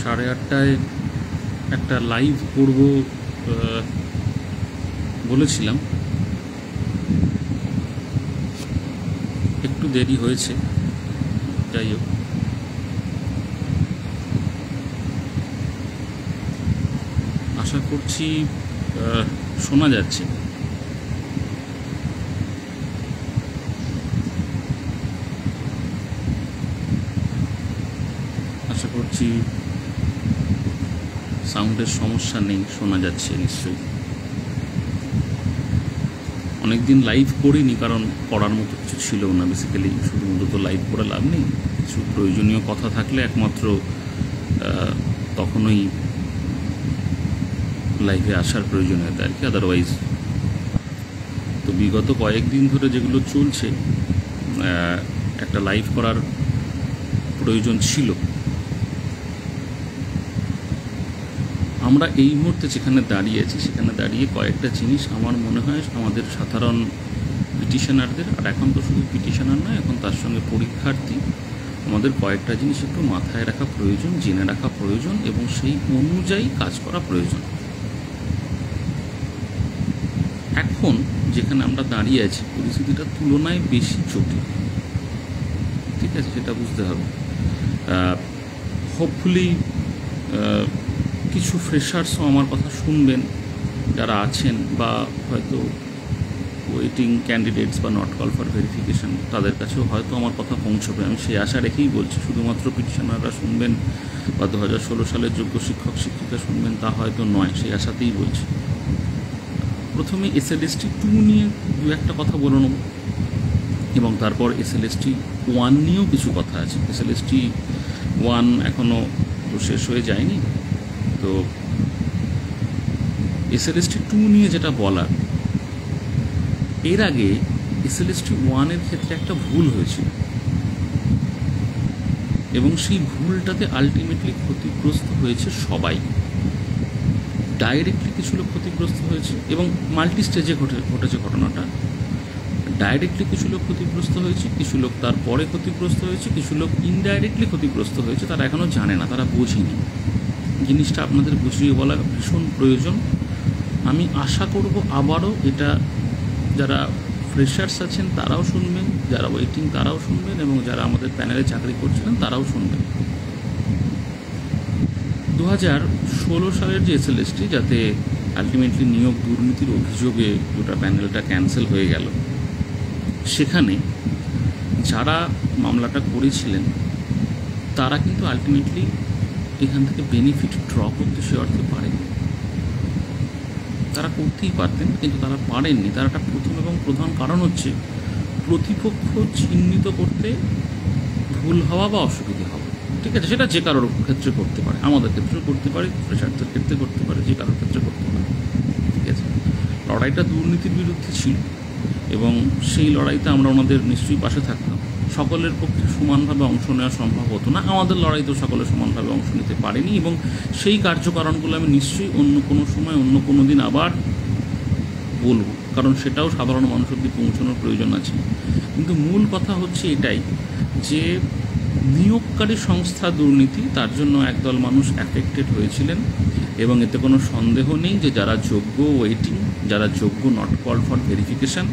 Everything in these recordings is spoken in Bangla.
8:30টায় একটা লাইভ করব বলেছিলাম, একটু দেরি হয়েছে। যাই হোক, আশা করছি শোনা যাচ্ছে। আশা করছি সাউন্ডের সমস্যা নেই, শোনা যাচ্ছে নিশ্চয়ই। অনেকদিন লাইভ করিনি, কারণ করার মতো কিছু ছিল না। বেসিক্যালি শুধুমাত্র তো লাইভ করে লাভ নেই, কিছু প্রয়োজনীয় কথা থাকলে একমাত্র তখনই লাইভে আসার প্রয়োজনীয়তা আর কি। আদারওয়াইজ তো বিগত কয়েকদিন ধরে যেগুলো চলছে, একটা লাইভ করার প্রয়োজন ছিল। আমরা এই মুহূর্তে যেখানে দাঁড়িয়ে আছি, সেখানে দাঁড়িয়ে কয়েকটা জিনিস আমার মনে হয় আমাদের সাধারণ পিটিশনারদের, আর এখন তো শুধু পিটিশনার নয়, এখন তার সঙ্গে পরীক্ষার্থী, আমাদের কয়েকটা জিনিস একটু মাথায় রাখা প্রয়োজন, জেনে রাখা প্রয়োজন, এবং সেই অনুযায়ী কাজ করা প্রয়োজন। এখন যেখানে আমরা দাঁড়িয়ে আছি, পরিস্থিতিটা তুলনায় বেশি জটিল, ঠিক আছে, সেটা বুঝতে হবে। হোপফুলি কিছু ফ্রেশার্সও আমার কথা শুনবেন যারা আছেন, বা হয়তো ওয়েটিং ক্যান্ডিডেটস বা নট কল ফর ভেরিফিকেশন, তাদের কাছেও হয়তো আমার কথা পৌঁছবে। আমি সেই আশা রেখেই বলছি। শুধুমাত্র পিটিশনাররা শুনবেন বা 2016 সালের যোগ্য শিক্ষক শিক্ষিকা শুনবেন তা হয়তো নয়, সেই আশাতেই বলছি। প্রথমে SLST 2 নিয়ে দু একটা কথা বলে নেব, এবং তারপর SLST 1 নিয়েও কিছু কথা আছে। SLST 1 এখনও তো শেষ হয়ে যায়নি, তো SLST 2 নিয়ে যেটা বলার, এর আগে SLST 1-এর ক্ষেত্রে একটা ভুল হয়েছিল, এবং সেই ভুলটাতে আলটিমেটলি ক্ষতিগ্রস্ত হয়েছে সবাই। ডাইরেক্টলি কিছু লোক ক্ষতিগ্রস্ত হয়েছে, এবং মাল্টি স্টেজে ঘটেছে ঘটনাটা। ডাইরেক্টলি কিছু লোক ক্ষতিগ্রস্ত হয়েছে, কিছু লোক তারপরে ক্ষতিগ্রস্ত হয়েছে, কিছু লোক ইনডাইরেক্টলি ক্ষতিগ্রস্ত হয়েছে, তারা এখনও জানে না, তারা বোঝেনি। জিনিসটা আপনাদের বুঝিয়ে বলা ভীষণ প্রয়োজন। আমি আশা করব আবারও এটা যারা ফ্রেশার্স আছেন তারাও শুনবেন, যারা ওয়েটিং তারাও শুনবেন, এবং যারা আমাদের প্যানেলে চাকরি করছিলেন তারাও শুনবেন। 2016 সালের যে SLST, যাতে আলটিমেটলি নিয়োগ দুর্নীতির অভিযোগে গোটা প্যানেলটা ক্যান্সেল হয়ে গেল, সেখানে যারা মামলাটা করেছিলেন তারা কিন্তু আলটিমেটলি এখান থেকে বেনিফিট ড্র করতে সে অর্থে পারেনি। তারা করতেই পারতেন, কিন্তু তারা পারেননি। তার একটা প্রথম এবং প্রধান কারণ হচ্ছে প্রতিপক্ষ চিহ্নিত করতে ভুল হওয়া বা অসুবিধে হওয়া, ঠিক আছে। সেটা যে কারোর ক্ষেত্রে করতে পারে, আমাদের ক্ষেত্রেও করতে পারে, ফ্রেশারদের ক্ষেত্রে করতে পারে, যে কারোর ক্ষেত্রে করতে পারে, ঠিক আছে। লড়াইটা দুর্নীতির বিরুদ্ধে ছিল, এবং সেই লড়াইতে আমরা ওনাদের নিশ্চয়ই পাশে থাকতাম। সকলের পক্ষে সমানভাবে অংশ নেওয়া সম্ভব হতো না, আমাদের লড়াইতেও সকলে সমানভাবে অংশ নিতে পারেনি, এবং সেই কার্যকারণগুলো আমি নিশ্চয়ই অন্য কোনো সময়, অন্য কোনো দিন আবার বলবো, কারণ সেটাও সাধারণ মানুষ অব্দি পৌঁছানোর প্রয়োজন আছে। কিন্তু মূল কথা হচ্ছে এটাই যে নিয়োগকারী সংস্থা দুর্নীতি, তার জন্য একদল মানুষ অ্যাফেক্টেড হয়েছিলেন, এবং এতে কোনো সন্দেহ নেই যে যারা যোগ্য ওয়েটিং, যারা যোগ্য নট কল ফর ভেরিফিকেশান,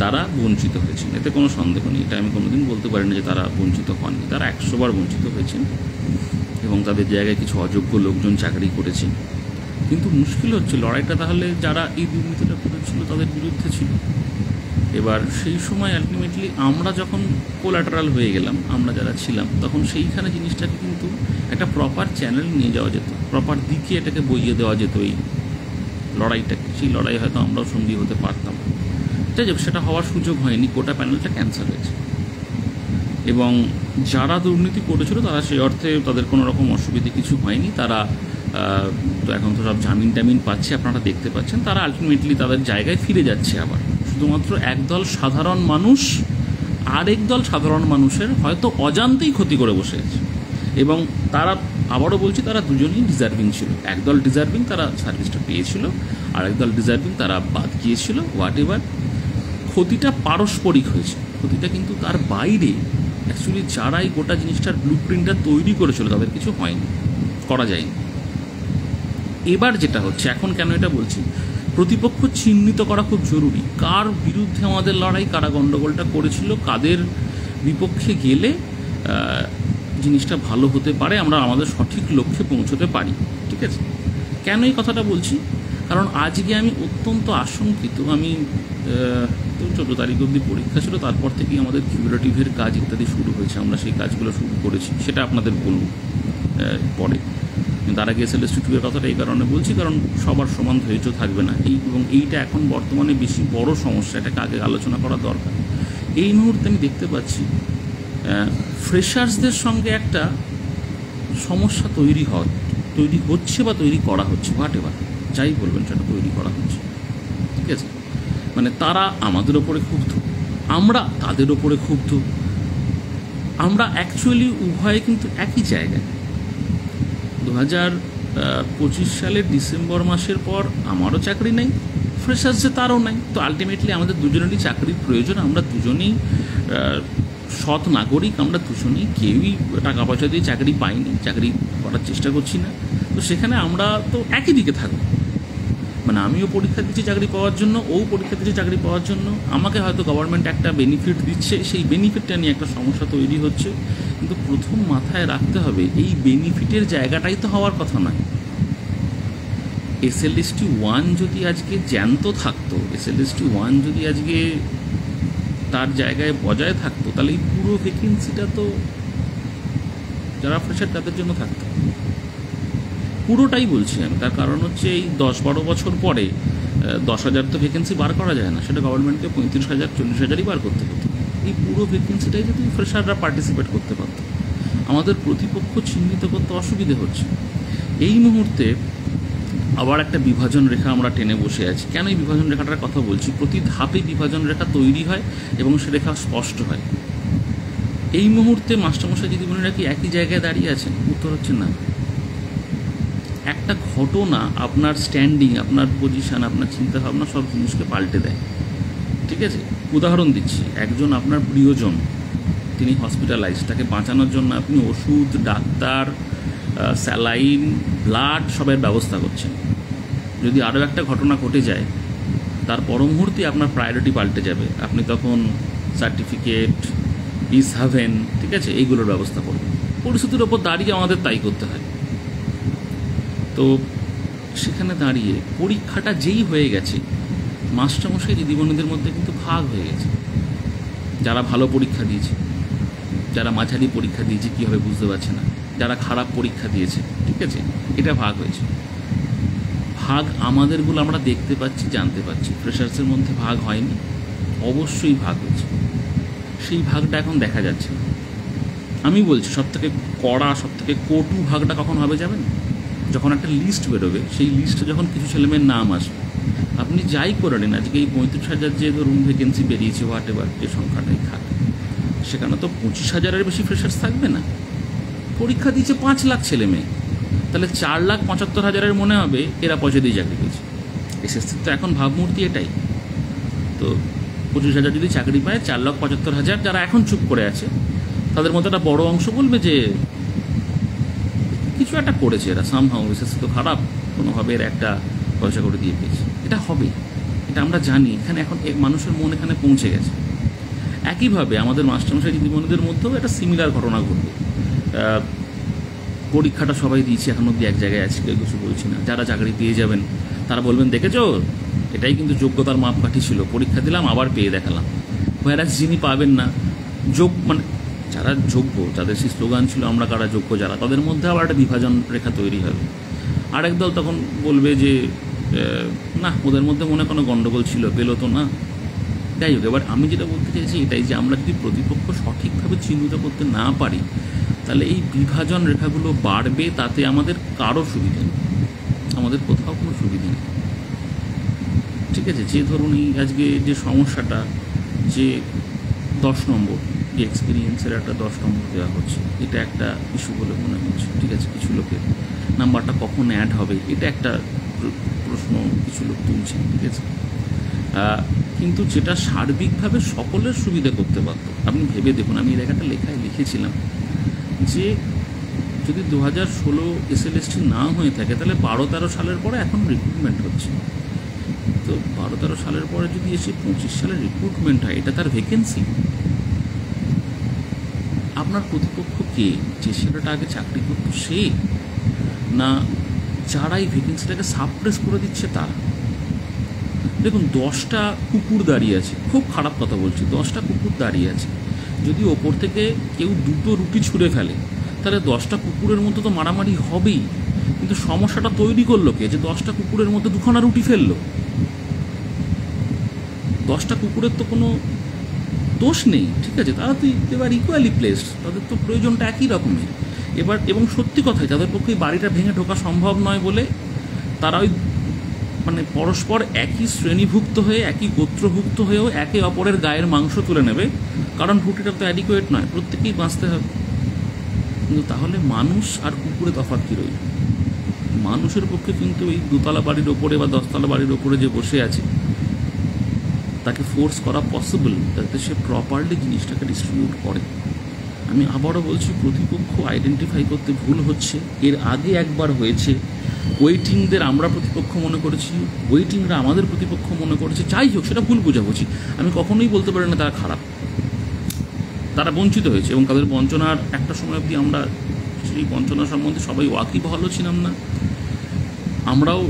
তারা বঞ্চিত হয়েছেন। এতে কোনো সন্দেহ নেই। এটা আমি কোনোদিন বলতে পারি না যে তারা বঞ্চিত হননি, তারা 100 বার বঞ্চিত হয়েছেন, এবং তাদের জায়গায় কিছু অযোগ্য লোকজন চাকরি করেছেন। কিন্তু মুশকিল হচ্ছে লড়াইটা তাহলে যারা এই দুর্নীতিটা করেছিল তাদের বিরুদ্ধে ছিল। এবার সেই সময় আলটিমেটলি আমরা যখন কোলাটারাল হয়ে গেলাম, আমরা যারা ছিলাম, তখন সেইখানে জিনিসটাকে কিন্তু একটা প্রপার চ্যানেল নিয়ে যাওয়া যেত, প্রপার দিকে এটাকে বইয়ে দেওয়া যেত এই লড়াইটাকে। সেই লড়াই হয়তো আমরাও সঙ্গী হতে পারতাম। যাই হোক, সেটা হওয়ার সুযোগ হয়নি, গোটা প্যানেলটা ক্যান্সেল হয়েছে। এবং যারা দুর্নীতি করেছিল তারা সেই অর্থে তাদের কোনো রকম অসুবিধে কিছু হয়নি। তারা তো এখন তো সব জামিন টামিন পাচ্ছে, আপনারা দেখতে পাচ্ছেন। তারা আলটিমেটলি তাদের জায়গায় ফিরে যাচ্ছে। আবার শুধুমাত্র একদল সাধারণ মানুষ আরেক দল সাধারণ মানুষের হয়তো অজান্তেই ক্ষতি করে বসে আছে, এবং তারা, আবারও বলছি, তারা দুজনেই ডিজার্ভিং ছিল। একদল ডিজার্ভিং, তারা সার্ভিসটা পেয়েছিল, আর একদল ডিজার্ভিং, তারা বাদ গিয়েছিল। হোয়াট এভার, ক্ষতিটা পারস্পরিক হয়েছে। ক্ষতিটা কিন্তু তার বাইরে অ্যাকচুয়ালি যারা এই গোটা জিনিসটার ব্লু প্রিন্টটা তৈরি করেছিল তাদের কিছু হয়নি। করা যায়নি। এবার যেটা হচ্ছে, এখন কেন এটা বলছি, প্রতিপক্ষ চিহ্নিত করা খুব জরুরি, কার বিরুদ্ধে আমাদের লড়াই, কারা গণ্ডগোলটা করেছিল, কাদের বিপক্ষে গেলে জিনিসটা ভালো হতে পারে, আমরা আমাদের সঠিক লক্ষ্যে পৌঁছতে পারি। ঠিক আছে, কেন এই কথাটা বলছি, কারণ আজকে আমি অত্যন্ত আশঙ্কিত। আমি তো 14 তারিখ অবধি পরীক্ষা ছিল, তারপর থেকেই আমাদের কিউরেটিভের কাজ ইত্যাদি শুরু হয়েছে, আমরা সেই কাজগুলো শুরু করেছি, সেটা আপনাদের বলব পরে। তার আগে SLST2 এর কথাটা এই কারণে বলছি, কারণ সবার সমান ধৈর্য থাকবে না, এবং এইটা এখন বর্তমানে বেশি বড় সমস্যা, এটাকে আগে আলোচনা করা দরকার। এই মুহূর্তে আমি দেখতে পাচ্ছি ফ্রেশার্সদের সঙ্গে একটা সমস্যা তৈরি হচ্ছে বা তৈরি করা হচ্ছে, হোয়াটএভার যাই বলবেন, সেটা তৈরি করা হচ্ছে। ঠিক আছে, মানে তারা আমাদের ওপরে ক্ষুব্ধ, আমরা তাদের ওপরে ক্ষুব্ধ, আমরা অ্যাকচুয়ালি উভয়ে কিন্তু একই জায়গায়। 2025 সালের ডিসেম্বর মাসের পর আমারও চাকরি নেই, ফ্রেশার্সে তারও নাই। তো আলটিমেটলি আমাদের দুজনেরই চাকরির প্রয়োজন, আমরা দুজনেই সৎ নাগরিক, আমরা দুজনেই কেউই টাকা পয়সা দিয়ে চাকরি পাইনি, চাকরি করার চেষ্টা করছি না। তো সেখানে আমরা তো একই দিকে থাকবো, মানে আমিও পরীক্ষা দিচ্ছি চাকরি পাওয়ার জন্য, ও পরীক্ষা দিচ্ছে চাকরি পাওয়ার জন্য, আমাকে হয়তো গভর্নমেন্ট একটা বেনিফিট দিচ্ছে, সেই বেনিফিটটা নিয়ে একটা সমস্যা তৈরি হচ্ছে। কিন্তু প্রথম মাথায় রাখতে হবে, এই বেনিফিটের জায়গাটাই তো হওয়ার কথা নয়। SLST1 যদি আজকে জ্যান্ত থাকতো, SLST1 যদি আজকে তার জায়গায় বজায় থাকতো, তাহলে এই পুরো ভ্যাকেন্সিটা তো যারা ফ্রেশার তাদের জন্য থাকতো, পুরোটাই বলছি আমি। তার কারণ হচ্ছে এই 10-12 বছর পরে 10,000 তো ভ্যাকেন্সি বার করা যায় না, সেটা গভর্নমেন্টকে 35,000 40,000ই বার করতে হতো। এই পুরো ভ্যাকেন্সিটাই যদি ফ্রেশাররা পার্টিসিপেট করতে পারত, আমাদের প্রতিপক্ষ চিহ্নিত করতে অসুবিধে হচ্ছে। এই মুহূর্তে আবার একটা বিভাজন রেখা আমরা টেনে বসে আছি। কেন এই বিভাজন রেখাটার কথা বলছি? প্রতি ধাপে বিভাজন রেখা তৈরি হয় এবং সে রেখা স্পষ্ট হয়। এই মুহূর্তে মাস্টারমশাই দিদিমণিরা কি একই জায়গায় দাঁড়িয়ে আছেন? উত্তর হচ্ছে না। একটা ঘটনা আপনার স্ট্যান্ডিং, আপনার পজিশন, আপনার চিন্তাভাবনা সব জিনিসকে পাল্টে দেয়। ঠিক আছে, উদাহরণ দিচ্ছি, একজন আপনার প্রিয়জন, তিনি হসপিটালাইজ, তাকে বাঁচানোর জন্য আপনি ওষুধ, ডাক্তার, স্যালাইন, ব্লাড সবের ব্যবস্থা করছেন। যদি আরও একটা ঘটনা ঘটে যায়, তার পর মুহূর্তে আপনার প্রায়োরিটি পাল্টে যাবে, আপনি তখন সার্টিফিকেট, ইস-হাভেন, ঠিক আছে, এইগুলোর ব্যবস্থা করবেন। পরিস্থিতির ওপর দাঁড়িয়ে আমাদের তাই করতে হয়। তো সেখানে দাঁড়িয়ে পরীক্ষাটা যেই হয়ে গেছে, মাস্টারমশাই দিদিমণিদের মধ্যে কিন্তু ভাগ হয়ে গেছে। যারা ভালো পরীক্ষা দিয়েছে, যারা মাঝারি পরীক্ষা দিয়েছে কীভাবে বুঝতে পারছে না, যারা খারাপ পরীক্ষা দিয়েছে, ঠিক আছে, এটা ভাগ হয়েছে। ভাগ আমাদেরগুলো আমরা দেখতে পাচ্ছি, জানতে পাচ্ছি। ফ্রেশার্সের মধ্যে ভাগ হয়নি, অবশ্যই ভাগ হয়েছে। সেই ভাগটা এখন দেখা যাচ্ছে না। আমি বলছি, সবথেকে কড়া, সবথেকে কটু ভাগটা কখন হবে যাবেন? যখন একটা লিস্ট বেরোবে, সেই লিস্টে যখন কিছু ছেলেমেয়ের নাম আসবে, আপনি যাই করে নিন, আজকে এই 35,000 যে ধরুন ভ্যাকেন্সি বেরিয়েছে, হোয়াটএভার যে সংখ্যাটাই থাক, সেখানে তো 25,000-এর বেশি ফ্রেশার্স থাকবে না। পরীক্ষা দিয়েছে 5 লাখ ছেলে মেয়ে, তাহলে 4,75,000-এর মনে হবে এরা পয়সা দিয়ে চাকরি পেয়েছে। এসএসসির তো এখন ভাবমূর্তি এটাই। তো 25,000 যদি চাকরি পায়, 4,75,000 যারা এখন চুপ করে আছে, তাদের মধ্যে একটা বড় অংশ বলবে যে কিছু একটা করেছে এরা, সামহাউ এসএসসি তো খারাপ, কোনোভাবে এরা একটা পয়সা করে দিয়ে পেয়েছে। এটা হবে, এটা আমরা জানি। এখানে এখন মানুষের মন এখানে পৌঁছে গেছে। একইভাবে আমাদের মাস্টারমশাই দিদিমণিদের মধ্যেও একটা সিমিলার ঘটনা ঘটবে। পরীক্ষাটা সবাই দিয়েছে, এখন অব্দি এক জায়গায় আছে, কেউ কিছু বলছি না। যারা চাকরি পেয়ে যাবেন তারা বলবেন, দেখেছো, এটাই কিন্তু যোগ্যতার মাপকাঠি ছিল, পরীক্ষা দিলাম আবার পেয়ে দেখালাম। হোয়ারাস যিনি পাবেন না, মানে যারা যোগ্য, যাদের সেই স্লোগান ছিল আমরা কারা যোগ্য যারা, তাদের মধ্যে আবার একটা বিভাজন রেখা তৈরি হবে। আরেক দল তখন বলবে যে না, ওদের মধ্যে মনে কোনো গণ্ডগোল ছিল, পেলো তো না। যাই হোক, এবার আমি যেটা বলতে চাইছি এটাই, যে আমরা যদি প্রতিপক্ষ সঠিকভাবে চিহ্নিত করতে না পারি, তাহলে এই বিভাজন রেখাগুলো বাড়বে, তাতে আমাদের কারো সুবিধা নেই, আমাদের কোথাও কোনো সুবিধা নেই। ঠিক আছে, যে ধরুন এই আজকে যে সমস্যাটা, যে 10 নম্বর, যে এক্সপিরিয়েন্সের একটা 10 নম্বর দেওয়া হচ্ছে, এটা একটা ইস্যু বলে মনে হচ্ছে। ঠিক আছে, কিছু লোকের নাম্বারটা কখন অ্যাড হবে, এটা একটা প্রশ্ন কিছু লোক তুলছে। ঠিক আছে, কিন্তু যেটা সার্বিকভাবে সকলের সুবিধা করতে পারত। আপনি ভেবে দেখুন, আমি এই জায়গাটা লিখেছিলাম যে যদি 2016 SLST না হয়ে থাকে তাহলে 12-13 সালের পরে এখন রিক্রুটমেন্ট হচ্ছে। তো 12-13 সালের পরে যদি এসে 25 সালে রিক্রুটমেন্ট হয়, এটা তার ভ্যাকেন্সি। আপনার প্রতিপক্ষ কে? যে ছেলেটা আগে চাকরি করতো সে, না যারা এই ভ্যাকেন্সিটাকে সাপ্রেস করে দিচ্ছে তারা? দেখুন, 10টা কুকুর দাঁড়িয়ে আছে, খুব খারাপ কথা বলছি, 10টা কুকুর দাঁড়িয়ে আছে। যদি ওপর থেকে কেউ 2টো রুটি ছুঁড়ে ফেলে তাহলে 10টা কুকুরের মধ্যে তো মারামারি হবেই। কিন্তু সমস্যাটা তৈরি করলো কে? যে 10টা কুকুরের মধ্যে 2খানা রুটি ফেললো। 10টা কুকুরের তো কোনো দোষ নেই, ঠিক আছে, তারা তো এবার ইকুয়ালি প্লেসড, তাদের তো প্রয়োজনটা একই রকমের। এবার এবং সত্যি কথাই তাদের পক্ষে বাড়িটা ভেঙে ঢোকা সম্ভব নয় বলে তারা ওই মানে পরস্পর একই শ্রেণীভুক্ত হয়ে, একই গোত্রভুক্ত হয়েও একে অপরের গায়ের মাংস তুলে নেবে, কারণ রুটিটা তো অ্যাডিকুয়েট নয়, প্রত্যেকেই বাঁচতে হবে। কিন্তু তাহলে মানুষ আর কুকুরে তফাৎ কী রইল? মানুষের পক্ষে কিন্তু এই 2তলা বাড়ির ওপরে বা 10তলা বাড়ির ওপরে যে বসে আছে তাকে ফোর্স করা পসিবল যাতে সে প্রপারলি জিনিসটাকে ডিস্ট্রিবিউট করে। আমি আবারও বলছি, প্রতিপক্ষ আইডেন্টিফাই করতে ভুল হচ্ছে। এর আগে একবার হয়েছে, ওয়েটিংদের আমরা প্রতিপক্ষ মনে করেছি, ওয়েটিংরা আমাদের প্রতিপক্ষ মনে করেছে। যাই হোক, সেটা ভুল বোঝাবুঝি। আমি কখনোই বলতে পারি না তারা খারাপ, তারা বঞ্চিত হয়েছে এবং তাদের বঞ্চনার একটা সময় অবধি আমরা সেই বঞ্চনা সম্বন্ধে সবাই ওয়াকিবহাল ছিলাম না। আমরাও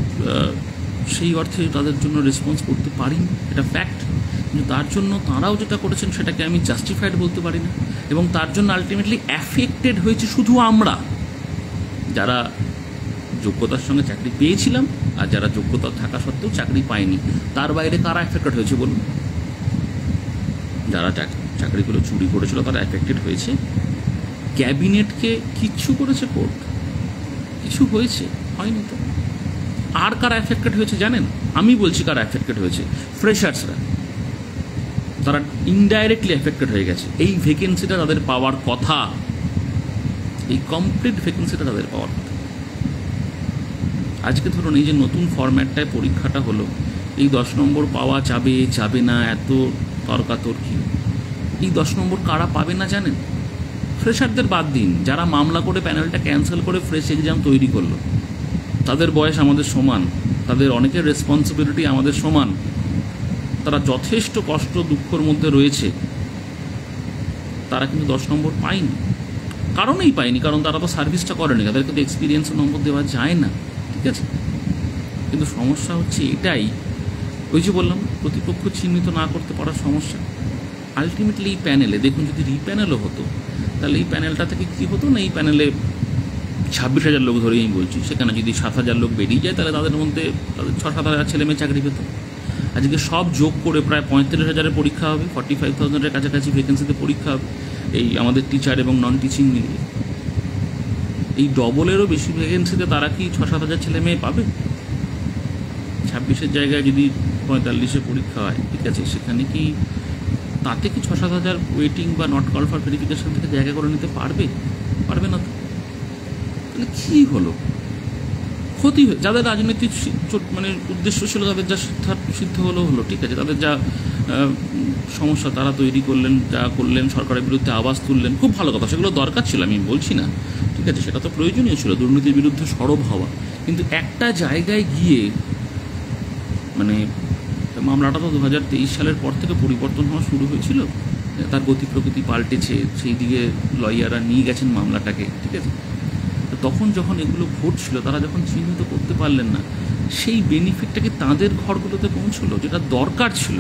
সেই অর্থে তাদের জন্য রেসপন্স করতে পারি, এটা ফ্যাক্ট। কিন্তু তার জন্য তাঁরাও যেটা করেছেন সেটাকে আমি জাস্টিফাইড বলতে পারি না। এবং তার জন্য আলটিমেটলি অ্যাফেক্টেড হয়েছে শুধু আমরা, যারা যোগ্যতার সঙ্গে চাকরি পেয়েছিলাম আর যারা যোগ্যতা থাকা সত্ত্বেও চাকরি পায়নি। তার বাইরে কারা অ্যাফেক্টেড হয়েছে বলুন? যারা চাকরিগুলো চুরি করেছিল তারা অ্যাফেক্টেড হয়েছে। ক্যাবিনেটকে কিচ্ছু করেছে কোর্ট? কিছু হয়েছে? হয়নি তো। আর কারা অ্যাফেক্টেড হয়েছে জানেন? আমি বলছি কারা অ্যাফেক্টেড হয়েছে। ফ্রেশার্সরা, তারা ইনডাইরেক্টলি অ্যাফেক্টেড হয়ে গেছে। এই ভ্যাকেন্সিটা তাদের পাওয়ার কথা, এই কমপ্লিট ভ্যাকেন্সিটা তাদের পাওয়ার কথা। আজকে ধরুন এই যে নতুন ফরম্যাটটায় পরীক্ষাটা হলো, এই 10 নম্বর পাওয়া যাবে যাবে না এত তর্কাতর্কি, এই 10 নম্বর কারা পাবে না জানেন? ফ্রেশারদের বাদ দিন, যারা মামলা করে প্যানেলটা ক্যান্সেল করে ফ্রেশ এক্সাম তৈরি করলো, তাদের বয়স আমাদের সমান, তাদের অনেকের রেসপন্সিবিলিটি আমাদের সমান, তারা যথেষ্ট কষ্ট দুঃখের মধ্যে রয়েছে, তারা কিন্তু 10 নম্বর পায়নি। কারণেই পায়নি, কারণ তারা তো সার্ভিসটা করেনি, তাদেরকে তো এক্সপিরিয়েন্সের নম্বর দেওয়া যায় না, ঠিক আছে। কিন্তু সমস্যা হচ্ছে এটাই, ওই যে বললাম প্রতিপক্ষ চিহ্নিত না করতে পারার সমস্যা। আলটিমেটলি এই প্যানেলে দেখুন, যদি রিপ্যানেলও হতো তাহলে এই প্যানেলটা থেকে কী হতো না, এই প্যানেলে 26,000 লোক ধরেই আমি বলছি, সেখানে যদি 7,000 লোক বেরিয়ে যায় তাহলে তাদের মধ্যে তাদের 6-7 হাজার ছেলে মেয়ে চাকরি পেত। আজকে সব যোগ করে প্রায় 35,000-এর পরীক্ষা হবে, 45,000-এর কাছাকাছি ভ্যাকেন্সিতে পরীক্ষা হবে এই আমাদের টিচার এবং নন টিচিং মিলিয়ে। এই ডবলেরও বেশি ভ্যাকেন্সিতে তারা কি 6-7 হাজার ছেলে মেয়ে পাবে? 26-এর জায়গায় যদি 45-এ পরীক্ষা হয়, ঠিক আছে, সেখানে কি তাতে কি 6-7 হাজার ওয়েটিং বা নট কল ফর ভেরিফিকেশন থেকে জায়গা করে নিতে পারবে? পারবে না তো। তাহলে কী হলো? ক্ষতি হয়ে যাদের রাজনৈতিক মানে উদ্দেশ্য ছিল, তাদের যা সিদ্ধ হলো, ঠিক আছে, তাদের যা সমস্যা তারা তৈরি করলেন, যা করলেন, সরকারের বিরুদ্ধে আওয়াজ তুললেন, খুব ভালো কথা, সেগুলো দরকার ছিল, আমি বলছি না, ঠিক আছে, সেটা তো প্রয়োজনীয় ছিল, দুর্নীতির বিরুদ্ধে সরব হওয়া। কিন্তু একটা জায়গায় গিয়ে মানে মামলাটা তো 2023 সালের পর থেকে পরিবর্তন হওয়া শুরু হয়েছিল, তার গতি প্রকৃতি পাল্টেছে, সেই দিকে লয়াররা নিয়ে গেছেন মামলাটাকে, ঠিক আছে। তখন যখন এগুলো ঘটছিল, তারা যখন চিহ্নিত করতে পারলেন না, সেই বেনিফিটটা কি তাদের ঘরগুলোতে পৌঁছলো যেটা দরকার ছিল?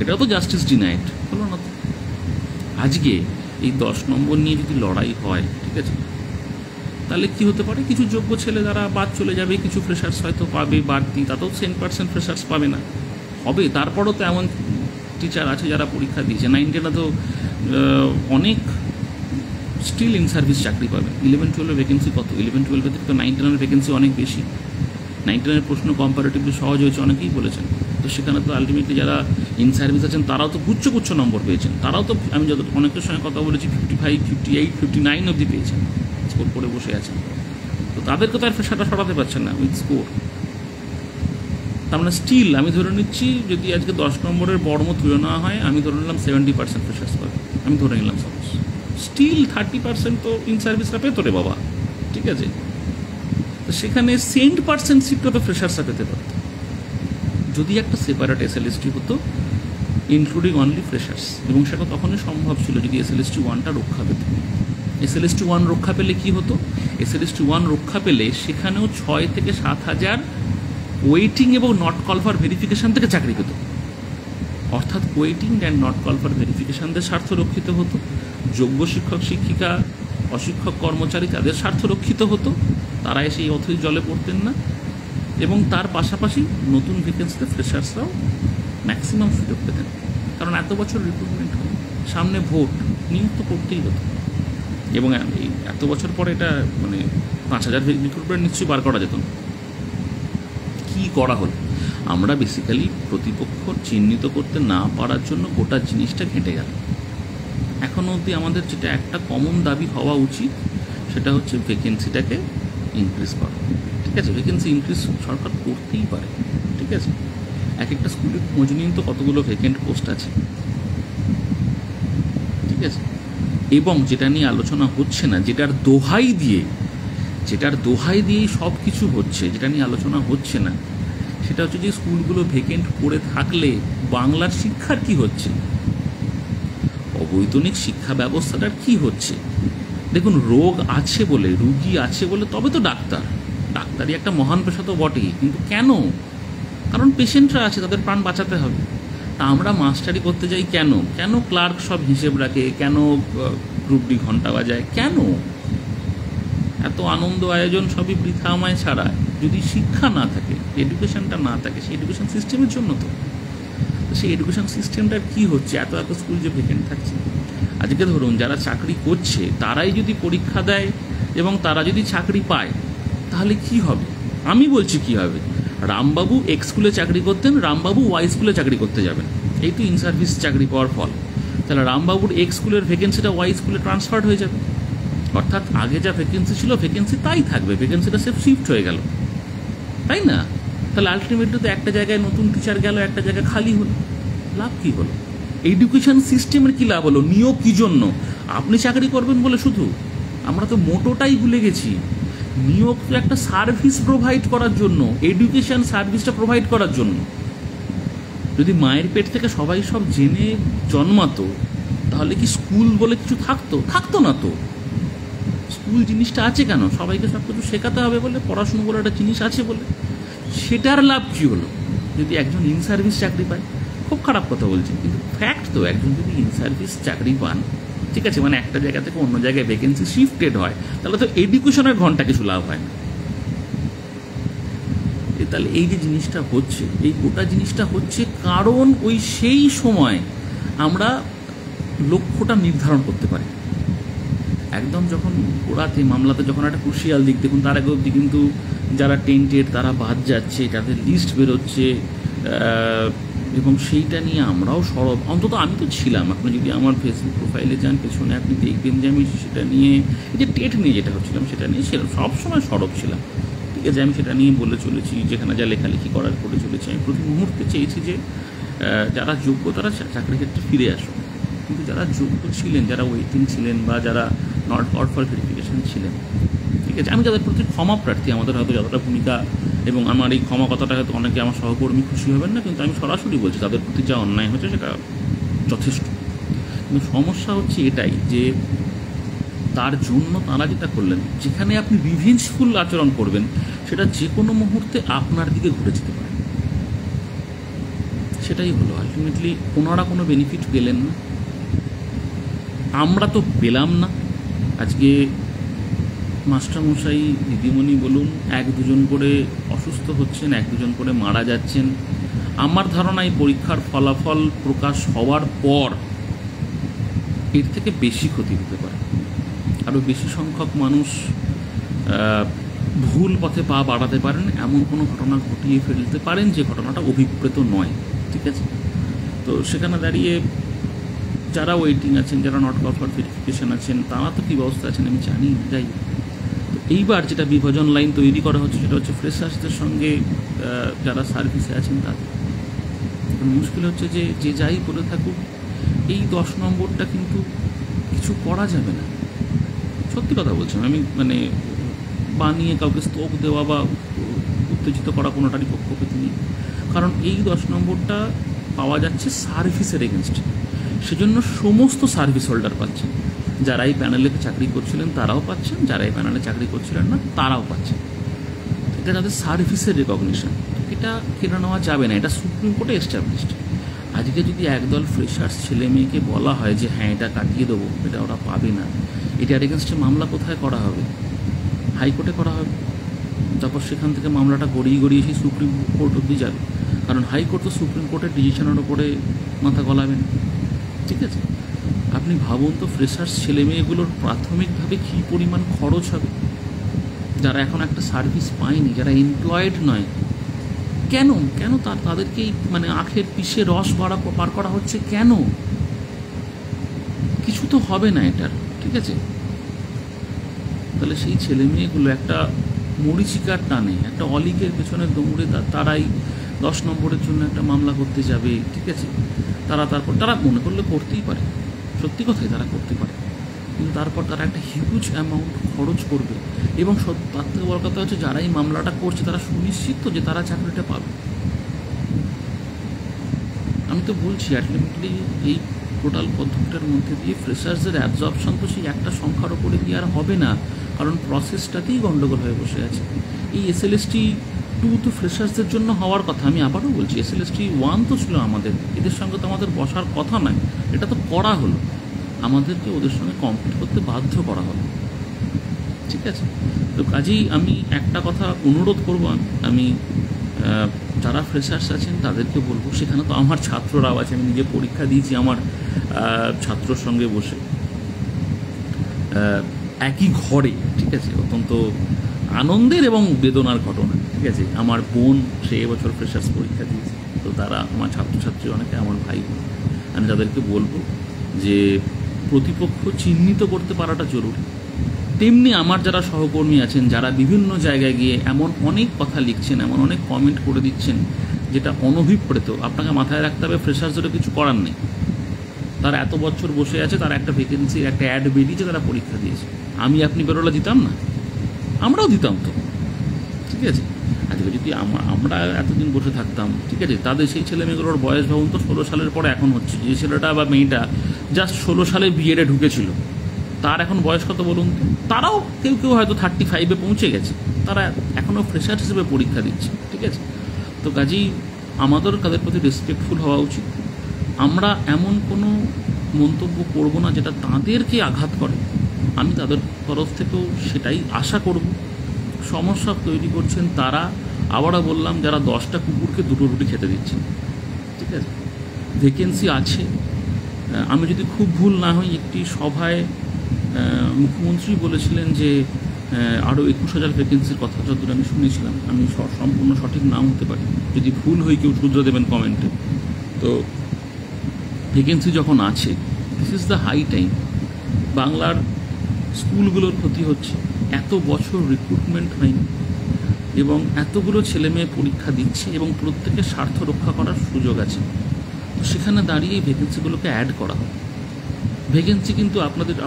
এটাও তো জাস্টিস ডিনাইড হলো না তো। আজকে এই 10 নম্বর নিয়ে যদি লড়াই হয়, ঠিক আছে, তাহলে কি হতে পারে? কিছু যোগ্য ছেলে তারা বাদ চলে যাবে, কিছু ফ্রেশার্স হয়তো পাবে বাড়তি, তাতেও 10% ফ্রেশার্স পাবে না, হবে। তারপরও তো এমন টিচার আছে যারা পরীক্ষা দিয়েছে, 9-10 তো অনেক স্টিল ইন সার্ভিস চাকরি পাবে। 11-12 ভ্যাকেন্সি কত? 11-12 থেকে তো 9-10 ভ্যাকেন্সি অনেক বেশি। 9-10 প্রশ্ন কম্পারেটিভলি সহজ হয়েছে অনেকেই বলেছেন। তো সেখানে তো আলটিমেটলি যারা ইন সার্ভিস আছেন তারাও তো গুচ্ছ গুচ্ছ নম্বর পেয়েছেন, তারাও তো, আমি যত অনেকের সঙ্গে কথা বলেছি, 55, 58, 59 অবধি পেয়েছেন, স্কোর করে বসে আছেন। তো তাদেরকে তো আর সেটা সরাতে পারছেন না উইথ স্কোর। তার মানে স্টিল আমি ধরে নিচ্ছি, যদি আজকে 10 নম্বরের বর্ম তুলে নেওয়া হয়, আমি ধরে নিলাম 70% ফ্রেশার্স পাবে, আমি ধরে নিলাম সাপোজ, স্টিল 30% তো ইন সার্ভিসটা পেতো রে বাবা, ঠিক আছে? তো সেখানে % সিটটা তো ফ্রেশার্সরা পেতে পারত যদি একটা সেপারেট SLST হতো ইনক্লুডিং অনলি ফ্রেশার্স, এবং সেটা তখনই সম্ভব ছিল যদি SLST 1টা রক্ষা পেত। SLST 1 রক্ষা পেলে কি হতো? SLST 1 রক্ষা পেলে সেখানেও 6 থেকে 7 হাজার ওয়েটিং এবং নট কল ফর ভেরিফিকেশান থেকে চাকরি পেত। অর্থাৎ waiting and not call for ভেরিফিকেশানদের স্বার্থ রক্ষিত হতো, যোগ্য শিক্ষক শিক্ষিকা অশিক্ষক কর্মচারী তাদের স্বার্থ রক্ষিত হতো, তারা এসে এই অথৈ জলে পড়তেন না, এবং তার পাশাপাশি নতুন ভ্যাকেন্সিতে ফ্রেশার্সরাও ম্যাক্সিমাম সুযোগ পেতেন। কারণ এত বছর রিক্রুটমেন্ট হলো, সামনে ভোট, নিয়োগ তো করতেই হতো। এবং এই এত বছর পরে এটা মানে 5,000 রিক্রুটমেন্ট নিশ্চয়ই বার করা যেত না। কী করা হলো? আমরা বেসিক্যালি প্রতিপক্ষ চিহ্নিত করতে না পারার জন্য গোটা জিনিসটা ঘেঁটে গেল। এখনও অবধি আমাদের যেটা একটা কমন দাবি হওয়া উচিত সেটা হচ্ছে ভ্যাকেন্সিটাকে ইনক্রিজ করা। ঠিক আছে, ভ্যাকেন্সি ইনক্রিজ সরকার করতেই পারে। ঠিক আছে, এক একটা স্কুলে খোঁজ নিন তো কতগুলো ভ্যাকেন্ট পোস্ট আছে। ঠিক আছে, এবং যেটা নিয়ে আলোচনা হচ্ছে না, যেটার দোহাই দিয়েই সব কিছু হচ্ছে, যেটা নিয়ে আলোচনা হচ্ছে না, সেটা হচ্ছে যে স্কুলগুলো ভ্যাকেন্ট পড়ে থাকলে বাংলার শিক্ষার কি হচ্ছে, অবৈতনিক শিক্ষা ব্যবস্থাটার কি হচ্ছে। দেখুন, রুগী আছে বলে তবে তো ডাক্তারি একটা মহান পেশা তো বটেই, কিন্তু কেন? কারণ পেশেন্টরা আছে, তাদের প্রাণ বাঁচাতে হবে। তা আমরা মাস্টারি করতে যাই কেন ক্লার্ক সব হিসেব রাখে, কেন গ্রুপ ডি ঘন্টা বাজায়, কেন এত আনন্দ আয়োজন সবই বৃথা আমায় ছাড়া। যদি শিক্ষা না থাকে, এডুকেশনটা না থাকে, সেই এডুকেশন সিস্টেমের জন্য তো সেই এডুকেশন সিস্টেমটার কি হচ্ছে? এত স্কুল যে ভ্যাকেন্ট থাকছে। আজকে ধরুন যারা চাকরি করছে তারাই যদি পরীক্ষা দেয় এবং তারা যদি চাকরি পায়, তাহলে কি হবে? আমি বলছি কি হবে। রামবাবু এক্স স্কুলে চাকরি করতেন, রামবাবু ওয়াই স্কুলে চাকরি করতে যাবেন, এই তো ইন সার্ভিস চাকরি পাওয়ার ফল। তাহলে রামবাবুর এক্স স্কুলের ভ্যাকেন্সিটা ওয়াই স্কুলে ট্রান্সফার্ড হয়ে যাবে। অর্থাৎ আগে যা ভ্যাকেন্সি ছিল ভ্যাকেন্সি তাই থাকবে, ভ্যাকেন্সিটা সেফ শিফট হয়ে গেল, তাই না? তাহলে আলটিমেটলি তো একটা জায়গায় নতুন টিচার গেল, একটা জায়গায় খালি হলো, লাভ কী হলো? এডুকেশন সিস্টেমের কী লাভ হলো? নিয়োগ কী জন্য? আপনি চাকরি করবেন বলে শুধু? আমরা তো মোটোটাই ভুলে গেছি। নিয়োগ তো একটা সার্ভিস প্রোভাইড করার জন্য, এডুকেশন সার্ভিসটা প্রোভাইড করার জন্য। যদি মায়ের পেট থেকে সবাই সব জেনে জন্মাতো, তাহলে কি স্কুল বলে কিছু থাকতো না তো। স্কুল জিনিসটা আছে কেন? সবাইকে সব কিছু শেখাতে হবে বলে, পড়াশুনো বলে একটা জিনিস আছে বলে। সেটার লাভ কী হলো যদি একজন ইন সার্ভিস চাকরি পায়? খুব খারাপ কথা বলছি, কিন্তু ফ্যাক্ট তো। একজন যদি ইন সার্ভিস চাকরি পান, ঠিক আছে, মানে একটা জায়গা থেকে অন্য জায়গায় ভ্যাকেন্সি শিফটেড হয়, তাহলে তো এডুকেশনের ঘন্টা কিছু লাভ হয় না। তাহলে এই যে জিনিসটা হচ্ছে, এই গোটা জিনিসটা হচ্ছে কারণ ওই সেই সময় আমরা লক্ষ্যটা নির্ধারণ করতে পারি। একদম যখন ওরাতে মামলাতে যখন একটা ক্রুশিয়াল দিক, দেখুন তার আগে অবধি কিন্তু যারা টেন্টেড তারা বাদ যাচ্ছে, তাদের লিস্ট বেরোচ্ছে, এবং সেইটা নিয়ে আমরাও সরব, অন্তত আমি তো ছিলাম। আপনি যদি আমার ফেসবুক প্রোফাইলে যান পেছনে, আপনি দেখবেন যে আমি সেটা নিয়ে, এই যে টেট নিয়ে যেটা হচ্ছিলাম সেটা নিয়ে সবসময় সরব ছিলাম। ঠিক আছে, আমি সেটা নিয়ে বলে চলেছি, যেখানে যা লেখালেখি করার করে চলেছি। আমি প্রতি মুহূর্তে চেয়েছি যে যারা যোগ্য তারা চাকরির ক্ষেত্রে ফিরে আসুন, কিন্তু যারা যোগ্য ছিলেন, যারা ওয়েটিং ছিলেন বা যারা নট আউট ফর ভেরিফিকেশন ছিলেন, ঠিক আছে, আমি যাদের প্রতি ক্ষমা প্রার্থী। আমাদের হয়তো যতটা ভূমিকা, এবং আমার এই ক্ষমা কথাটা হয়তো অনেকে আমার সহকর্মী খুশি হবেন না, কিন্তু আমি সরাসরি বলছি তাদের প্রতি যা অন্যায় হয়েছে সেটা যথেষ্ট। কিন্তু সমস্যা হচ্ছে এটাই যে তার জন্য তারা যেটা করলেন, যেখানে আপনি রিভেঞ্জফুল আচরণ করবেন, সেটা যে কোনো মুহূর্তে আপনার দিকে ঘুরে যেতে পারে। সেটাই হলো আলটিমেটলি। ওনারা কোনো বেনিফিট পেলেন না, আমরা তো পেলাম না। আজকে মাস্টারমশাই দিদিমণি বলুন, 1-2 করে অসুস্থ হচ্ছেন, 1-2 করে মারা যাচ্ছেন। আমার ধারণা এই পরীক্ষার ফলাফল প্রকাশ হওয়ার পর এর থেকে বেশি ক্ষতি হতে পারে। আরও বেশি সংখ্যক মানুষ ভুল পথে পা বাড়াতে পারেন, এমন কোনো ঘটনা ঘটিয়ে ফেলতে পারেন যে ঘটনাটা অভিপ্রেত নয়। ঠিক আছে, তো সেখানে দাঁড়িয়ে যারা ওয়েটিং আছেন, যারা নট কল ফর ভেরিফিকেশন আছেন, তারা তো কী ব্যবস্থা আছেন আমি জানি। যাই, তো এইবার যেটা বিভাজন লাইন তৈরি করা হচ্ছে সেটা হচ্ছে ফ্রেশার্সদের সঙ্গে যারা সার্ভিসে আছেন তাদের। মুশকিল হচ্ছে যে যাই করে থাকুক, এই 10 নম্বরটা কিন্তু কিছু করা যাবে না। সত্যি কথা বলছি, আমি মানে বানিয়ে কাউকে স্তোক দেওয়া বা উত্তেজিত করা কোনোটারই পক্ষপাত নেই, কারণ এই 10 নম্বরটা পাওয়া যাচ্ছে সার্ভিসের এগেনস্টে। সেজন্য সমস্ত সার্ভিস হোল্ডার পাচ্ছেন, যারা এই প্যানেলে চাকরি করছিলেন তারাও পাচ্ছেন, যারা এই প্যানেলে চাকরি করছিলেন না তারাও পাচ্ছেন। এটা তাদের সার্ভিসের রেকগনিশন, এটা কেড়ে নেওয়া যাবে না, এটা সুপ্রিম কোর্টে এস্টাবলিশড। আজকে যদি একদল ফ্রেশার্স ছেলে মেয়েকে বলা হয় যে হ্যাঁ এটা কাটিয়ে দেবো, এটা ওরা পাবে না, এটার এগেনস্টে মামলা কোথায় করা হবে? হাইকোর্টে করা হবে। তারপর সেখান থেকে মামলাটা গড়িয়ে গড়িয়ে সেই সুপ্রিম কোর্ট অবধি যাবে, কারণ হাইকোর্ট তো সুপ্রিম কোর্টের ডিসিশনের ওপরে মাথা গলাবেন। ঠিক আছে, আপনি ভাবুন তো ফ্রেশার্স ছেলে মেয়েগুলোর প্রাথমিকভাবে কী পরিমাণ খরচ হবে, যারা এখন একটা সার্ভিস পায়নি, যারা এমপ্লয়েড নয়। কেন কেন তাদেরকেই মানে আখের পিষে রস পার করা হচ্ছে কেন? কিছু তো হবে না এটার। ঠিক আছে, তাহলে সেই ছেলে মেয়েগুলো একটা মরিচিকার টানে, একটা অলিকের পেছনে দৌড়ে তারাই 10 নম্বরের জন্য একটা মামলা করতে যাবে। ঠিক আছে, তারা মনে করলে করতেই পারে, সত্যি কথাই তারা করতে পারে, কিন্তু তারপর তারা একটা হিউজ অ্যামাউন্ট খরচ করবে। এবং তার থেকে বড় কথা হচ্ছে, যারা এই মামলাটা করছে তারা সুনিশ্চিত যে তারা চাকরিটা পাবে। আমি তো বলছি আলটিমেটলি এই টোটাল পদ্ধতিটার মধ্যে দিয়ে ফ্রেশার্সদের অ্যাবজর্পশন তো সেই একটা সংখ্যার ওপরে দিয়ে আর হবে না, কারণ প্রসেসটাতেই গণ্ডগোল হয়ে বসে আছে। এই SLST 2 তো ফ্রেশার্সদের জন্য হওয়ার কথা। আমি আবারও বলছি, SLST 1 তো ছিল আমাদের, এদের সঙ্গে তো আমাদের বসার কথা নয়, এটা তো করা হলো, আমাদেরকে ওদের সঙ্গে কম্পিট করতে বাধ্য করা হলো। ঠিক আছে, তো কাজেই আমি একটা কথা অনুরোধ করব, আমি যারা ফ্রেশার্স আছেন তাদেরকে বলবো, সেখানে তো আমার ছাত্ররাও আছে, আমি নিজে পরীক্ষা দিয়েছি আমার ছাত্রর সঙ্গে বসে একই ঘরে। ঠিক আছে, অত্যন্ত আনন্দের এবং বেদনার ঘটনা। ঠিক আছে, আমার বোন সে এবছর ফ্রেশার্স পরীক্ষা দিয়েছে, তো তারা আমার ছাত্রছাত্রী অনেকে আমার ভাই বোন। আমি তাদেরকে বলবো যে প্রতিপক্ষ চিহ্নিত করতে পারাটা জরুরি। তেমনি আমার যারা সহকর্মী আছেন, যারা বিভিন্ন জায়গায় গিয়ে এমন অনেক কথা লিখছেন, এমন অনেক কমেন্ট করে দিচ্ছেন যেটা অনভিপ্রেত, আপনাকে মাথায় রাখতে হবে ফ্রেশার্সদেরও কিছু করার নেই। তারা এত বছর বসে আছে, তারা একটা ভ্যাকেন্সির একটা অ্যাড বেরিয়েছে, তারা পরীক্ষা দিয়েছে। আমি আপনি বেরোলে দিতাম না? আমরাও দিতাম তো। ঠিক আছে, আজকে যদি আমরা এতদিন বসে থাকতাম, ঠিক আছে, তাদের সেই ছেলে মেয়েগুলোর বয়স ভাবুন তো 16 সালের পরে এখন হচ্ছে। যে ছেলেটা বা মেয়েটা জাস্ট 16 সালে বিএডে ঢুকেছিল, তার এখন বয়স কত বলুন? তারাও কেউ কেউ হয়তো 35-এ পৌঁছে গেছে, তারা এখনও ফ্রেশার হিসেবে পরীক্ষা দিচ্ছে। ঠিক আছে, তো কাজেই আমাদের তাদের প্রতি রেসপেক্টফুল হওয়া উচিত। আমরা এমন কোনো মন্তব্য করব না যেটা তাদেরকে আঘাত করে। আমি তাদের তরফ থেকেও সেটাই আশা করব। সমস্যা তৈরি করছেন তারা, আবারও বললাম, যারা 10টা কুকুরকে 2টো রুটি খেতে দিচ্ছেন। ঠিক আছে, ভ্যাকেন্সি আছে। আমি যদি খুব ভুল না হই, একটি সভায় মুখ্যমন্ত্রী বলেছিলেন যে আরও 21,000 ভ্যাকেন্সির কথা, যতদূর আমি শুনেছিলাম। আমি সম্পূর্ণ সঠিক নাম হতে পারি, যদি ভুল হই কেউ শুধরে দেবেন কমেন্টে। তো ভ্যাকেন্সি যখন আছে, this is the high time. বাংলার স্কুলগুলোর ক্ষতি হচ্ছে, এত বছর রিক্রুটমেন্ট হয়নি এবং এতগুলো ছেলে মেয়ে পরীক্ষা দিচ্ছে এবং প্রত্যেকের স্বার্থ রক্ষা করার সুযোগ আছে। তো সেখানে দাঁড়িয়ে এই ভ্যাকেন্সিগুলোকে অ্যাড করা হয়। ভ্যাকেন্সি কিন্তু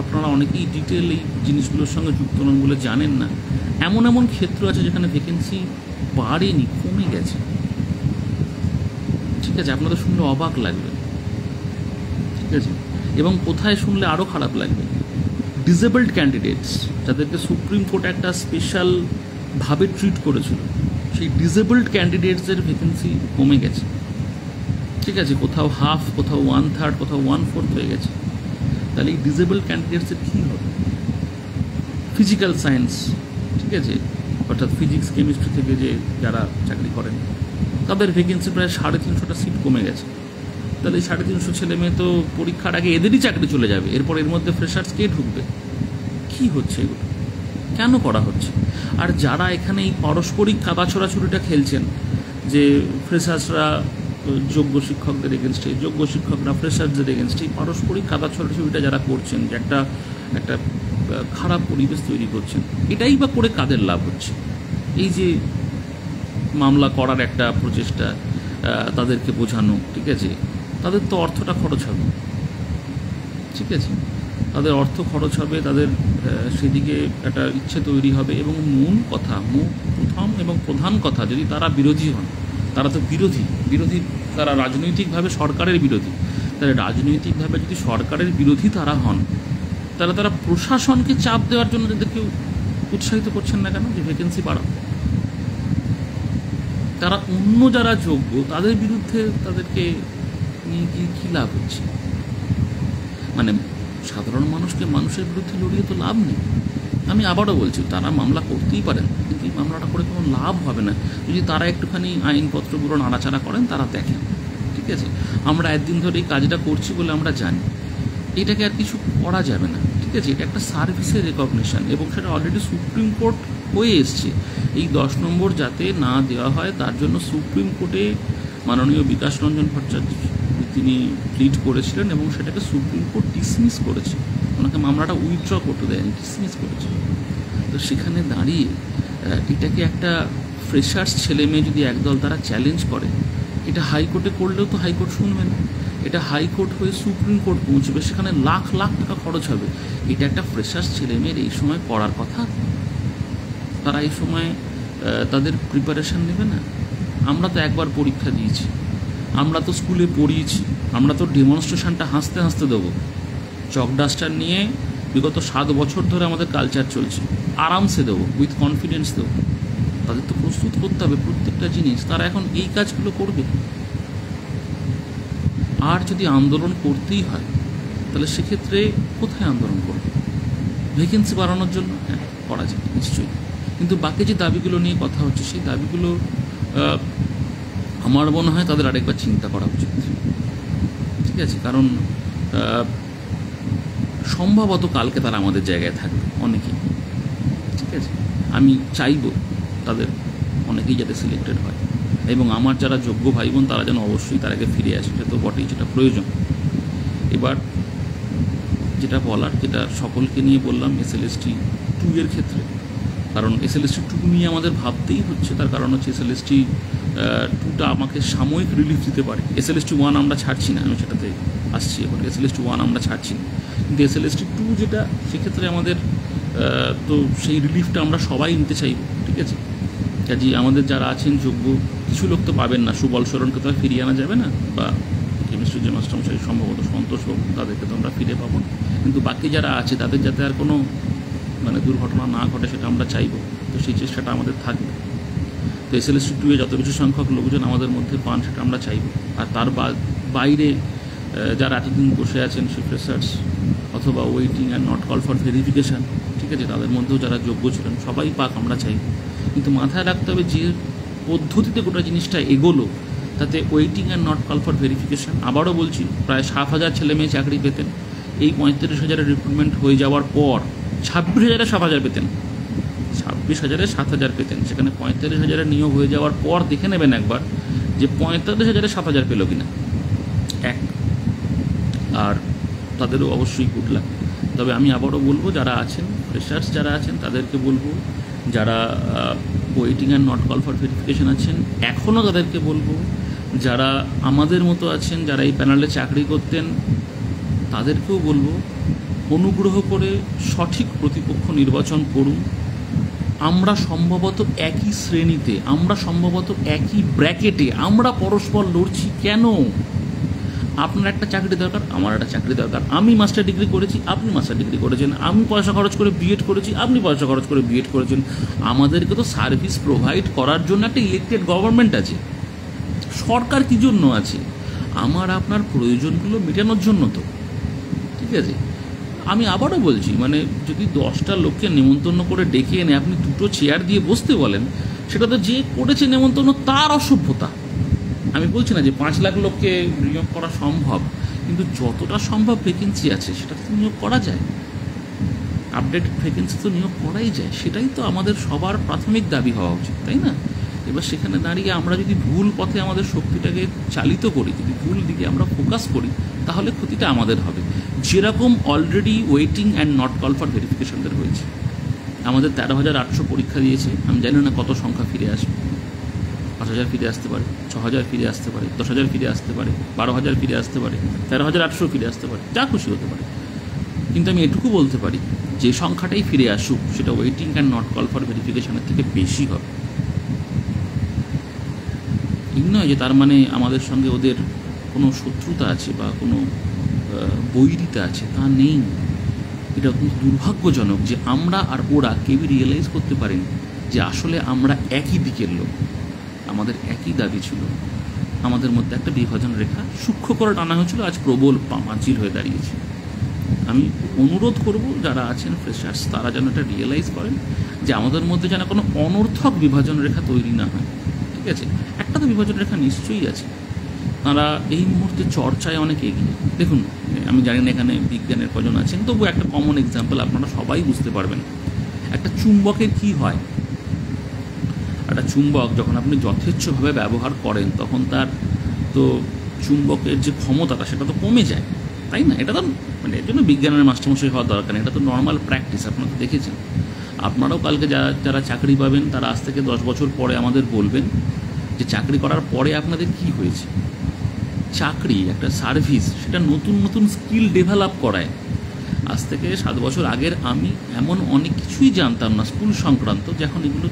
আপনারা অনেকেই ডিটেল এই জিনিসগুলোর সঙ্গে যুক্ত নন বলে জানেন না। এমন এমন ক্ষেত্র আছে যেখানে ভ্যাকেন্সি বাড়েনি, কমে গেছে। ঠিক আছে, আপনাদের শুনলে অবাক লাগবে। ঠিক আছে, এবং কোথায় শুনলে আরও খারাপ লাগবে, ডিসেবলড ক্যান্ডিডেটস, যাদেরকে সুপ্রিম কোর্ট একটা স্পেশালভাবে ট্রিট করেছিল, সেই ডিসেবলড ক্যান্ডিডেটসদের ভ্যাকেন্সি কমে গেছে। ঠিক আছে, কোথাও হাফ, কোথাও 1/3, কোথাও 1/4 হয়ে গেছে। তাহলে এই ডিসেবলড ক্যান্ডিডেটসের কী হবে? ফিজিক্যাল সায়েন্স, ঠিক আছে, অর্থাৎ ফিজিক্স কেমিস্ট্রি থেকে যে যারা চাকরি করেন, তাদের ভ্যাকেন্সি প্রায় 350টা সিট কমে গেছে। তাহলে এই 350 ছেলে মেয়ে তো পরীক্ষার আগে এদেরই চাকরি চলে যাবে। এরপর এর মধ্যে ফ্রেশার্স কে ঢুকবে? কী হচ্ছে এগুলো? কেন করা হচ্ছে? আর যারা এখানে এই পারস্পরিক কাদা ছোড়াছুড়িটা খেলছেন, যে ফ্রেশার্সরা যোগ্য শিক্ষকদের এগেনস্টে, যোগ্য শিক্ষকরা ফ্রেশার্সদের এগেনস্টে, এই পারস্পরিক কাদা ছোড়াছুড়িটা যারা করছেন, যে একটা খারাপ পরিবেশ তৈরি করছেন, এটাই বা করে কাদের লাভ হচ্ছে? এই যে মামলা করার একটা প্রচেষ্টা, তাদেরকে বোঝানো, ঠিক আছে, তাদের তো অর্থটা খরচ হবে। ঠিক আছে, তাদের অর্থ খরচ হবে, তাদের সেদিকে একটা ইচ্ছে তৈরি হবে। এবং মূল কথা, প্রধান কথা, যদি তারা বিরোধী হন, তারা তো বিরোধী, তারা রাজনৈতিকভাবে সরকারের বিরোধী, তাহলে রাজনৈতিকভাবে যদি সরকারের বিরোধী তারা হন, তাহলে তারা প্রশাসনকে চাপ দেওয়ার জন্য তাদেরকে উৎসাহিত করছেন না কেন যে ভ্যাকেন্সি বাড়াও? তারা অন্য যারা যোগ্য তাদের বিরুদ্ধে তাদেরকে নিয়ে গিয়ে কী লাভ হচ্ছে? মানে সাধারণ মানুষের বিরুদ্ধে লড়িয়ে তো লাভ নেই। আমি আবারও বলছি, তারা মামলা করতেই পারেন, কিন্তু এই মামলাটা করে কোনো লাভ হবে না যদি তারা একটুখানি আইনপত্রগুলো নাড়াচাড়া করেন, তারা দেখেন। ঠিক আছে, আমরা একদিন ধরে এই কাজটা করছি বলে আমরা জানি, এটাকে আর কিছু করা যাবে না। ঠিক আছে, এটা একটা সার্ভিসের রেকগনিশন, এবং সেটা অলরেডি সুপ্রিম কোর্ট হয়ে এসছে। এই 10 নম্বর যাতে না দেওয়া হয় তার জন্য সুপ্রিম কোর্টে মাননীয় বিকাশ রঞ্জন ভট্টাচার্য তিনি প্লিড করেছিলেন, এবং সেটাকে সুপ্রিম কোর্ট ডিসমিস করেছে। ওনাকে মামলাটা উইথড্র করতে দেয়নি, ডিসমিস করেছে। তো সেখানে দাঁড়িয়ে এটাকে একটা ফ্রেশার্স ছেলে মেয়ে যদি একদল তারা চ্যালেঞ্জ করে, এটা হাইকোর্টে করলেও তো হাইকোর্ট শুনবে না, এটা হাইকোর্ট হয়ে সুপ্রিম কোর্ট পৌঁছবে, সেখানে লাখ লাখ টাকা খরচ হবে। এটা একটা ফ্রেশার্স ছেলে মেয়ের এই সময় করার কথা? তারা এই সময় তাদের প্রিপারেশান নেবে না? আমরা তো একবার পরীক্ষা দিয়েছি, আমরা তো স্কুলে পড়িয়েছি, আমরা তো ডেমনস্ট্রেশনটা হাসতে হাসতে দেবো। চক ডাস্টার নিয়ে বিগত 7 বছর ধরে আমাদের কালচার চলছে, আরামসে দেবো, উইথ কনফিডেন্স দেবো। তাদের তো প্রস্তুত করতে হবে প্রত্যেকটা জিনিস, তারা এখন এই কাজগুলো করবে। আর যদি আন্দোলন করতেই হয়, তাহলে সেক্ষেত্রে কোথায় আন্দোলন করবে? ভ্যাকেন্সি বাড়ানোর জন্য? হ্যাঁ, করা যায় নিশ্চয়ই, কিন্তু বাকি যে দাবিগুলো নিয়ে কথা হচ্ছে, সেই দাবিগুলো আমার মনে হয় তাদের আরেকবার চিন্তা করা উচিত। ঠিক আছে, কারণ সম্ভবত কালকে তারা আমাদের জায়গায় থাকবে অনেকেই। ঠিক আছে, আমি চাইব তাদের অনেকেই যাতে সিলেক্টেড হয়, এবং আমার যারা যোগ্য ভাই বোন তারা যেন অবশ্যই তার আগে ফিরে আসে, সেটা তো বটেই, যেটা প্রয়োজন। এবার যেটা বলার, যেটা সকলকে নিয়ে বললাম SLST 2 এর ক্ষেত্রে, কারণ SLST 2 নিয়ে আমাদের ভাবতেই হচ্ছে, তার কারণ হচ্ছে SLST 2টা আমাকে সাময়িক রিলিফ দিতে পারে। SLST 1 আমরা ছাড়ছি না, আমি সেটাতে আসছি এখন। SLST 1 আমরা ছাড়ছি না, কিন্তু SLST 2 যেটা, সেক্ষেত্রে আমাদের তো সেই রিলিফটা আমরা সবাই নিতে চাইব। ঠিক আছে, কাজেই আমাদের যারা আছেন যোগ্য, কিছু লোক তো পাবেন না, সুবল সরণকে তো আর ফিরিয়ে আনা যাবে না, বা কেমিস্ট্রি যে মাস্টারমশাই সম্ভবত সন্তোষবাবু, তাদেরকে তো আমরা ফিরে পাবো না, কিন্তু বাকি যারা আছে তাদের যাতে আর কোনো দুর্ঘটনা না ঘটে সেটা আমরা চাইব। তো সেই চেষ্টাটা আমাদের থাকবে। তো SLST 2 যত বেশি সংখ্যক লোকজন আমাদের মধ্যে পান, সেটা আমরা চাইব। আর তার বাইরে যারা এতদিন বসে আছেন, সে ফ্রেশার্স অথবা waiting and not call for verification, ঠিক আছে, তাদের মধ্যেও যারা যোগ্য ছিলেন সবাই পাক, আমরা চাইব। কিন্তু মাথায় রাখতে হবে যে পদ্ধতিতে গোটা জিনিসটা এগোলো, তাতে waiting and not call for verification, আবারও বলছি, প্রায় 7,000 ছেলে মেয়ে চাকরি পেতেন। এই 35,000-এর রিক্রুটমেন্ট হয়ে যাওয়ার পর 26,000-এ 7,000 পেতেন, 26,000-এ 7,000 পেতেন। সেখানে 45,000-এর নিয়োগ হয়ে যাওয়ার পর দেখে নেবেন একবার যে 45,000-এ 7,000 পেল কিনা। আর তাদেরও অবশ্যই গুড লাক। তবে আমি আবারও বলবো, যারা আছেন ফ্রেশার্স, যারা আছেন তাদেরকে বলবো, যারা waiting and not call for verification আছেন এখনও তাদেরকে বলবো, যারা আমাদের মতো আছেন, যারা এই প্যানেলে চাকরি করতেন তাদেরকেও বলবো, অনুগ্রহ করে সঠিক প্রতিপক্ষ নির্বাচন করুন। আমরা সম্ভবত একই শ্রেণীতে, আমরা সম্ভবত একই ব্র্যাকেটে, আমরা পরস্পর লড়ছি কেন? আপনার একটা চাকরি দরকার, আমার একটা চাকরি দরকার। আমি মাস্টার ডিগ্রি করেছি, আপনি মাস্টার ডিগ্রি করেছেন। আমি পয়সা খরচ করে বিএড করেছি, আপনি পয়সা খরচ করে বিএড করেছেন। আমাদেরকে তো সার্ভিস প্রোভাইড করার জন্য একটা ইলেক্টেড গভর্নমেন্ট আছে, সরকার কী জন্য আছে? আমার আপনার প্রয়োজনগুলো মেটানোর জন্য তো। ঠিক আছে, আমি আবারও বলছি, মানে যদি 10টা লোককে নেমন্তন্ন করে ডেকে এনে আপনি 2টো চেয়ার দিয়ে বসতে বলেন, সেটা তো যে করেছে নেমন্তন্ন তার অসভ্যতা। আমি বলছি না যে 5 লাখ লোককে নিয়োগ করা সম্ভব, কিন্তু যতটা সম্ভব ভ্যাকেন্সি আছে সেটা তো নিয়োগ করা যায়, আপডেটেড ভ্যাকেন্সি তো নিয়োগ করাই যায়। সেটাই তো আমাদের সবার প্রাথমিক দাবি হওয়া উচিত, তাই না? এবার সেখানে দাঁড়িয়ে আমরা যদি ভুল পথে আমাদের শক্তিটাকে চালিত করি, যদি ভুল দিকে আমরা ফোকাস করি, তাহলে ক্ষতিটা আমাদের হবে। যেরকম already waiting and not call for ভেরিফিকেশনদের হয়েছে, আমাদের 13,800 পরীক্ষা দিয়েছে, আমি জানি না কত সংখ্যা ফিরে আসবে। 5,000 ফিরে আসতে পারে, 6,000 ফিরে আসতে পারে, 10,000 ফিরে আসতে পারে, 12,000 ফিরে আসতে পারে, 13,800 ফিরে আসতে পারে, যা খুশি হতে পারে। কিন্তু আমি এটুকু বলতে পারি, যে সংখ্যাটাই ফিরে আসুক সেটা waiting and not call for ভেরিফিকেশনের থেকে বেশি হবে। এই নয় যে তার মানে আমাদের সঙ্গে ওদের কোনো শত্রুতা আছে বা কোনো বৈরিতা আছে, তা নেই। এটা অত্যন্ত দুর্ভাগ্যজনক যে আমরা আর ওরা কেউই রিয়েলাইজ করতে পারেনি যে আসলে আমরা একই দিকের লোক, আমাদের একই দাবি ছিল। আমাদের মধ্যে একটা বিভাজন রেখা সূক্ষ্ম করে টানা হয়েছিল, আজ প্রবল পাঁচিল হয়ে দাঁড়িয়েছে। আমি অনুরোধ করব যারা আছেন ফ্রেশার্স, তারা যেন এটা রিয়েলাইজ করেন যে আমাদের মধ্যে যেন কোনো অনর্থক বিভাজন রেখা তৈরি না হয়। ঠিক আছে, একটা তো বিভাজন রেখা নিশ্চয়ই আছে। তারা এই মুহূর্তে চর্চায় অনেক এগিয়ে। দেখুন, আমি জানি না এখানে বিজ্ঞানের কজন আছেন, তবু একটা কমন এক্সাম্পল আপনারা সবাই বুঝতে পারবেন। একটা চুম্বকের কি হয়, একটা চুম্বক যখন আপনি যথেচ্ছভাবে ব্যবহার করেন তখন তার তো চুম্বকের যে ক্ষমতাটা সেটা তো কমে যায়, তাই না? এটা তো মানে এর জন্য বিজ্ঞানের মাস্টারমশাই হওয়ার দরকার নেই, এটা তো নর্মাল প্র্যাকটিস, আপনারা তো দেখেছেন। আপনারাও কালকে যারা যারা চাকরি পাবেন তারা আজ থেকে 10 বছর পরে আমাদের বলবেন যে চাকরি করার পরে আপনাদের কি হয়েছে। চাকরি একটা সার্ভিস, সেটা নতুন নতুন স্কিল ডেভেলপ করায়। আজ থেকে 7 বছর আগের আমি এমন অনেক কিছুই জানতাম না স্কুল সংক্রান্ত, যখন যেগুলো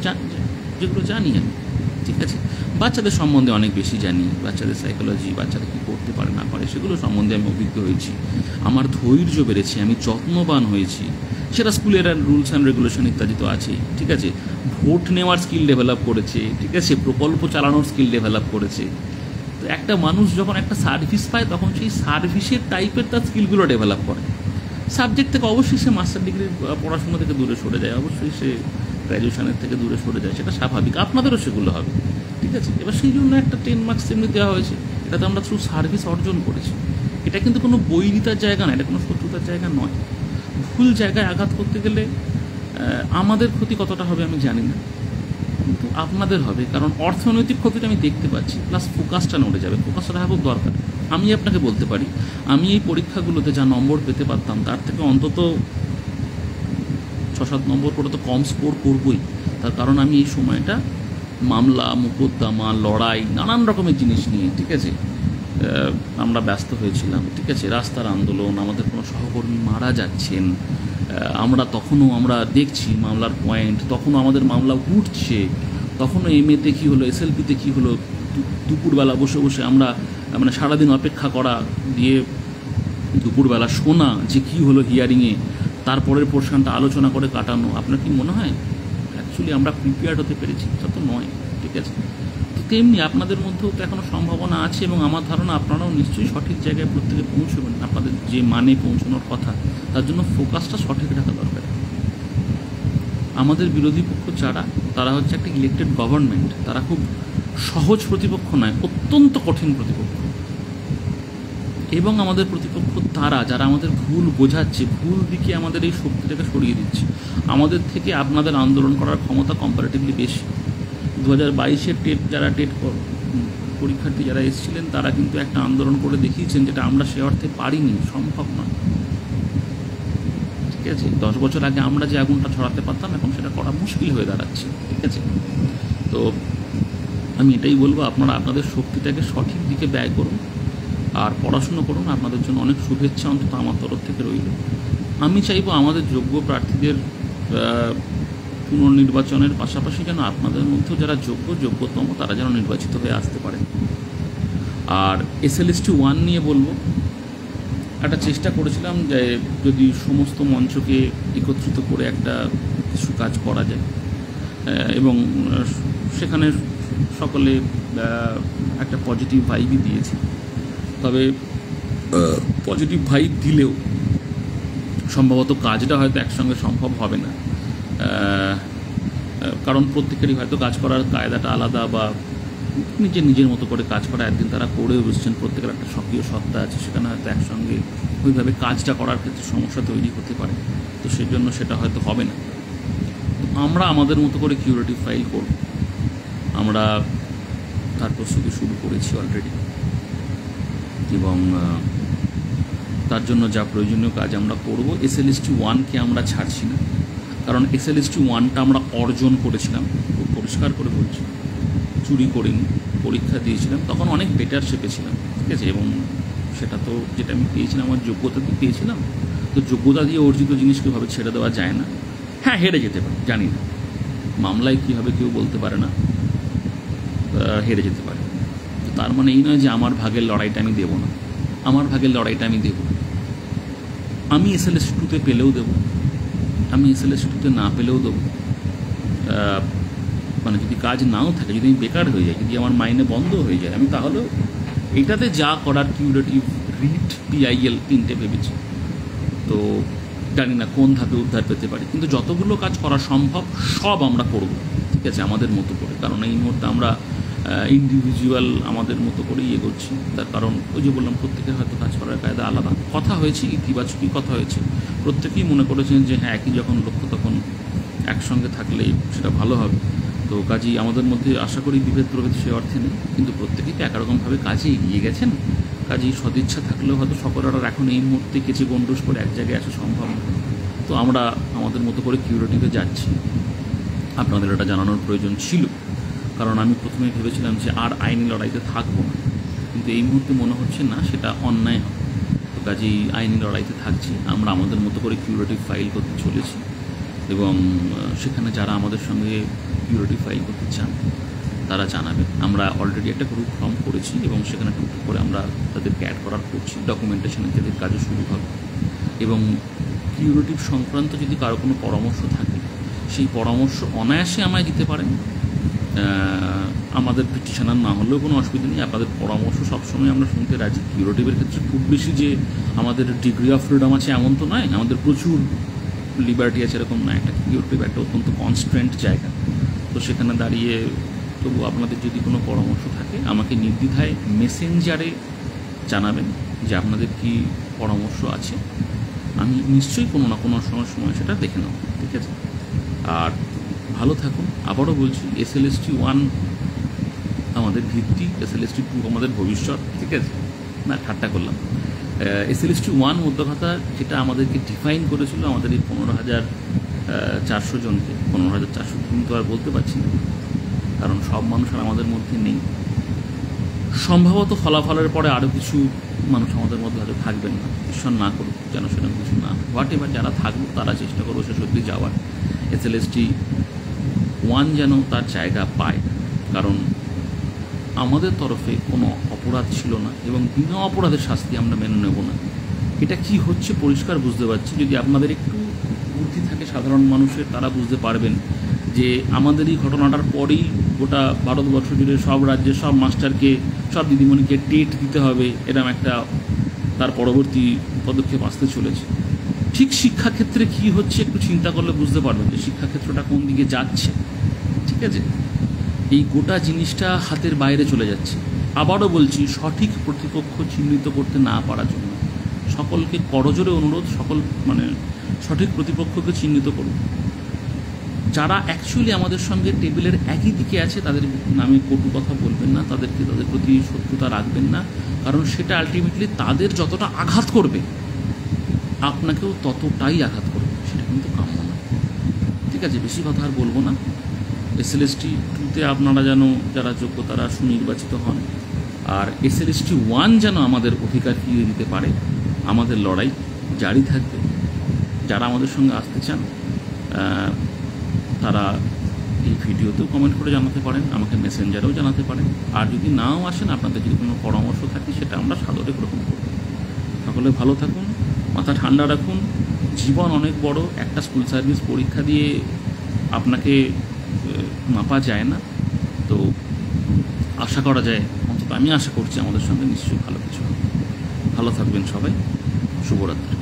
জানি আমি। ঠিক আছে, বাচ্চাদের সম্বন্ধে অনেক বেশি জানি, বাচ্চাদের সাইকোলজি, বাচ্চারা কী করতে পারে না পারে সেগুলো সম্বন্ধে আমি অভিজ্ঞ হয়েছি। আমার ধৈর্য বেড়েছে, আমি যত্নবান হয়েছি, সেটা স্কুলের রুলস অ্যান্ড রেগুলেশন ইত্যাদি তো আছেই। ঠিক আছে, ভোট নেওয়ার স্কিল ডেভেলপ করেছে, ঠিক আছে, প্রকল্প চালানোর স্কিল ডেভেলপ করেছে। তো একটা মানুষ যখন একটা সার্ভিস পায় তখন সেই সার্ভিসের টাইপের তার স্কিলগুলো ডেভেলপ করে। সাবজেক্ট থেকে অবশ্যই সে মাস্টার ডিগ্রির পড়াশোনা থেকে দূরে সরে যায়, অবশ্যই সে গ্র্যাজুয়েশনের থেকে দূরে সরে যায়, সেটা স্বাভাবিক, আপনাদেরও সেগুলো হবে। ঠিক আছে, এবার সেই জন্য একটা 10 মার্কস এমনি দেওয়া হয়েছে, এটা তো আমরা থ্রু সার্ভিস অর্জন করেছি। এটা কিন্তু কোনো বৈরিতার জায়গা না, এটা কোনো শত্রুতার জায়গা নয়। ভুল জায়গায় আঘাত করতে গেলে আমাদের ক্ষতি কতটা হবে আমি জানি না, কিন্তু আপনাদের হবে, কারণ অর্থনৈতিক ক্ষতিটা আমি দেখতে পাচ্ছি, প্লাস ফোকাসটা নড়ে যাবে। ফোকাসটা রাখা খুব দরকার। আমি আপনাকে বলতে পারি, আমি এই পরীক্ষাগুলোতে যা নম্বর পেতে পারতাম তার থেকে অন্তত 6-7 নম্বর করে তো কম স্কোর করবই। তার কারণ আমি এই সময়টা মামলা, মোকদ্দমা, লড়াই, নানান রকমের জিনিস নিয়ে, ঠিক আছে, আমরা ব্যস্ত হয়েছিলাম। ঠিক আছে, রাস্তার আন্দোলন, আমাদের কোনো সহকর্মী মারা যাচ্ছেন, আমরা দেখছি মামলার পয়েন্ট, তখনও আমাদের মামলা উঠছে, তখনও এমএতে কী হলো, এসএলপিতে কী হলো, দুপুরবেলা বসে বসে আমরা মানে সারাদিন অপেক্ষা করা দিয়ে দুপুরবেলা শোনা যে কী হলো হিয়ারিংয়ে, তারপরের পোর্শনটা আলোচনা করে কাটানো। আপনার কি মনে হয় অ্যাকচুয়ালি আমরা প্রিপেয়ার্ড হতে পেরেছি? তা তো নয়। ঠিক আছে, তো তেমনি আপনাদের মধ্যেও তো এখনও সম্ভাবনা আছে, এবং আমার ধারণা আপনারাও নিশ্চয়ই সঠিক জায়গায় প্রত্যেকে পৌঁছবেন, আপনাদের যে মানে পৌঁছানোর কথা, তার জন্য ফোকাসটা সঠিক রাখা দরকার। আমাদের বিরোধী পক্ষ যারা, তারা হচ্ছে একটা ইলেক্টেড গভর্নমেন্ট, তারা খুব সহজ প্রতিপক্ষ নয়, অত্যন্ত কঠিন প্রতিপক্ষ। এবং আমাদের প্রতিপক্ষ তারা যারা আমাদের ভুল বোঝাচ্ছে, ভুল দিকে আমাদের এই শক্তিটাকে সরিয়ে দিচ্ছে। আমাদের থেকে আপনাদের আন্দোলন করার ক্ষমতা কম্পারেটিভলি বেশি। 2022-এর টেট পরীক্ষার্থী যারা এসেছিলেন তারা কিন্তু একটা আন্দোলন করে দেখিয়েছেন, যেটা আমরা সে অর্থে পারিনি, সম্ভব নয়। ঠিক আছে, 10 বছর আগে আমরা যে আগুনটা ছড়াতে পারতাম, এখন সেটা করা মুশকিল হয়ে দাঁড়াচ্ছে। ঠিক আছে, তো আমি এটাই বলবো, আপনারা আপনাদের শক্তিটাকে সঠিক দিকে ব্যয় করুন আর পড়াশুনো করুন। আপনাদের জন্য অনেক শুভেচ্ছা অন্তত আমার তরফ থেকে রইল। আমি চাইবো আমাদের যোগ্য প্রার্থীদের পুনর্নির্বাচনের পাশাপাশি যেন আপনাদের মধ্যেও যারা যোগ্যতম তারা যেন নির্বাচিত হয়ে আসতে পারেন। আর SLST 1 নিয়ে বলবো, একটা চেষ্টা করেছিলাম যে যদি সমস্ত মঞ্চকে একত্রিত করে একটা কিছু কাজ করা যায়, এবং সেখানে সকলে একটা পজিটিভ ভাইবই দিয়েছি। তবে পজিটিভ ভাইব দিলেও সম্ভবত কাজটা হয়তো একসঙ্গে সম্ভব হবে না, কারণ প্রত্যেকেরই হয়তো কাজ করার কায়দাটা আলাদা, বা নিজের মতো করে কাজ করা একদিন তারা করেও বসছেন, প্রত্যেকের একটা সক্রিয় সত্তা আছে, সেখানে হয়তো একসঙ্গে ওইভাবে কাজটা করার ক্ষেত্রে সমস্যা তৈরি হতে পারে। তো সেই জন্য সেটা হয়তো হবে না। আমরা আমাদের মতো করে কিউরেটিভ ফাইল করব, আমরা তার প্রস্তুতি শুরু করেছি অলরেডি, এবং তার জন্য যা প্রয়োজনীয় কাজ আমরা করব। SLST 1-কে আমরা ছাড়ছি না, কারণ SLST 1টা আমরা অর্জন করেছিলাম, খুব পরিষ্কার করে বলছি, চুরি করিনি, পরীক্ষা দিয়েছিলাম, তখন অনেক বেটার শেপে ছিলাম। ঠিক আছে, এবং সেটা তো যেটা আমি পেয়েছিলাম আমার যোগ্যতাতে পেয়েছিলাম, তো যোগ্যতা দিয়ে অর্জিত জিনিস কীভাবে ছেড়ে দেওয়া যায় না। হ্যাঁ, হেরে যেতে পারে, জানি না মামলায় কী হবে কেউ বলতে পারে না, হেরে যেতে পারে। তো তার মানে এই নয় যে আমার ভাগের লড়াইটা আমি দেবো না, আমার ভাগের লড়াইটা আমি দেবো। আমি SLST 2-তে পেলেও দেবো, আমি SLST 2-তে না পেলেও দেবো। মানে যদি কাজ নাও থাকে, যদি আমি বেকার হয়ে যাই, যদি আমার মাইনে বন্ধ হয়ে যায়, আমি তাহলেও এটাতে যা করার কিউরেটিভ, রিট, PIL 3টে ভেবেছি। তো জানি না কোন ধাপে উদ্ধার পেতে পারি, কিন্তু যতগুলো কাজ করা সম্ভব সব আমরা করব, ঠিক আছে, আমাদের মতো করে। কারণ এই মুহূর্তে আমরা ইন্ডিভিজুয়াল আমাদের মতো করেই এগোচ্ছি। তার কারণ ওই যে বললাম, প্রত্যেকের হয়তো কাজ করার কায়দা আলাদা। কথা হয়েছে, ইতিবাচকই কথা হয়েছে, প্রত্যেকেই মনে করেছেন যে হ্যাঁ, একই যখন লক্ষ্য তখন একসঙ্গে থাকলেই সেটা ভালো হবে। তো কাজেই আমাদের মধ্যে আশা করি বিভেদ প্রভেদ সে অর্থে নেই, কিন্তু প্রত্যেকেই তো একরকমভাবে কাজে এগিয়ে গেছেন। কাজেই সদিচ্ছা থাকলেও হয়তো সকলের আর এখন এই মুহূর্তে কেচে গন্ডুস করে এক জায়গায় আসা সম্ভব না। তো আমরা আমাদের মতো করে কিউরেটিভে যাচ্ছি। আপনাদের এটা জানানোর প্রয়োজন ছিল, কারণ আমি প্রথমে ভেবেছিলাম যে আর আইনি লড়াইতে থাকবো না, কিন্তু এই মুহূর্তে মনে হচ্ছে না, সেটা অন্যায় হবে। তো কাজেই আইনি লড়াইতে থাকছি, আমরা আমাদের মতো করে কিউরেটিভ ফাইল করতে চলেছি। এবং সেখানে যারা আমাদের সঙ্গে কিউরেটিভ ফাইল করতে চান তারা জানাবেন। আমরা অলরেডি একটা গ্রুপ ফর্ম করেছি এবং সেখানে টুকটুক করে আমরা তাদেরকে অ্যাড করার করছি, ডকুমেন্টেশন ইত্যাদির কাজও শুরু হবে। এবং কিউরেটিভ সংক্রান্ত যদি কারো কোনো পরামর্শ থাকে, সেই পরামর্শ অনায়াসে আমায় দিতে পারেন। আমাদের পিটিশনার না হলেও কোনো অসুবিধা নেই, আপনাদের পরামর্শ সবসময় আমরা শুনতে রাজি। কিউরেটিভের ক্ষেত্রে খুব বেশি যে আমাদের ডিগ্রি অফ ফ্রিডম আছে এমন তো নয়, আমাদের প্রচুর লিবার্টি আছে এরকম না। একটা কিউরেটিভ একটা অত্যন্ত কনস্ট্যান্ট জায়গা। তো সেখানে দাঁড়িয়ে তবু আপনাদের যদি কোনো পরামর্শ থাকে আমাকে নির্দ্বিধায় মেসেঞ্জারে জানাবেন যে আপনাদের কি পরামর্শ আছে। আমি নিশ্চয়ই কোনো না কোনো সময় সেটা দেখে নেব, ঠিক আছে। আর ভালো থাকুন। আবারও বলছি, SLST 1 আমাদের ভিত্তি, SLST 2 আমাদের ভবিষ্যৎ, ঠিক আছে। না, ঠাট্টা করলাম। SLST 1 উদ্যোগতা যেটা আমাদেরকে ডিফাইন করেছিল, আমাদের এই 15,400 জনকে, 15,400 কিন্তু আর বলতে পারছি না, কারণ সব মানুষ আর আমাদের মধ্যে নেই। সম্ভবত ফলাফলের পরে আরও কিছু মানুষ আমাদের মধ্যে হয়তো থাকবেন না, ঈশ্বর না করুক যেন সেরকম কিছু না। হোয়াট এভার যারা থাকবো তারা চেষ্টা করবো শেষ অবধি যাওয়ার, SLST 1 যেন তার জায়গা পায়। কারণ আমাদের তরফে কোনো অপরাধ ছিল না এবং বিনা অপরাধের শাস্তি আমরা মেনে নেব না। এটা কি হচ্ছে পরিষ্কার বুঝতে পারছি। যদি আপনাদের একটু বুদ্ধি থাকে সাধারণ মানুষের, তারা বুঝতে পারবেন যে আমাদের এই ঘটনাটার পরেই গোটা ভারতবর্ষ জুড়ে সব রাজ্যে সব মাস্টারকে, সব দিদিমণিকে টেট দিতে হবে, এরকম একটা তার পরবর্তী পদক্ষেপ আসতে চলেছে। ঠিক শিক্ষাক্ষেত্রে কী হচ্ছে একটু চিন্তা করলে বুঝতে পারবেন যে শিক্ষাক্ষেত্রটা কোন দিকে যাচ্ছে, ঠিক আছে। এই গোটা জিনিসটা হাতের বাইরে চলে যাচ্ছে। আবারও বলছি, সঠিক প্রতিপক্ষ চিহ্নিত করতে না পারার জন্য সকলকে করজোরে অনুরোধ, সঠিক প্রতিপক্ষকে চিহ্নিত করুন। যারা অ্যাকচুয়ালি আমাদের সঙ্গে টেবিলের একই দিকে আছে তাদের নামে কটু কথা বলবেন না, তাদের প্রতি শত্রুতা রাখবেন না, কারণ সেটা আলটিমেটলি তাদের যতটা আঘাত করবে আপনাকেও ততটাই আঘাত করবে, সেটা কিন্তু কাম্য না, ঠিক আছে। বেশি কথা আর বলবো না। SLST 2-তে আপনারা যেন যারা যোগ্য তারা সুনির্বাচিত হন, আর SLST 1 যেন আমাদের অধিকার ফিরিয়ে দিতে পারে। আমাদের লড়াই জারি থাকবে। যারা আমাদের সঙ্গে আসতে চান তারা এই ভিডিওতেও কমেন্ট করে জানাতে পারেন, আমাকে মেসেঞ্জারেও জানাতে পারেন। আর যদি নাও আসেন, আপনাদের যদি কোনো পরামর্শ থাকে সেটা আমরা সাদরে গ্রহণ করব। সকলে ভালো থাকুন, মাথা ঠান্ডা রাখুন। জীবন অনেক বড়, একটা স্কুল সার্ভিস পরীক্ষা দিয়ে আপনাকে মাপা যায় না। তো আশা করা যায়, অন্তত আমি আশা করছি আমাদের সঙ্গে নিশ্চয়ই ভালো কিছু হবে। ভালো থাকবেন সবাই, শুভরাত্রি।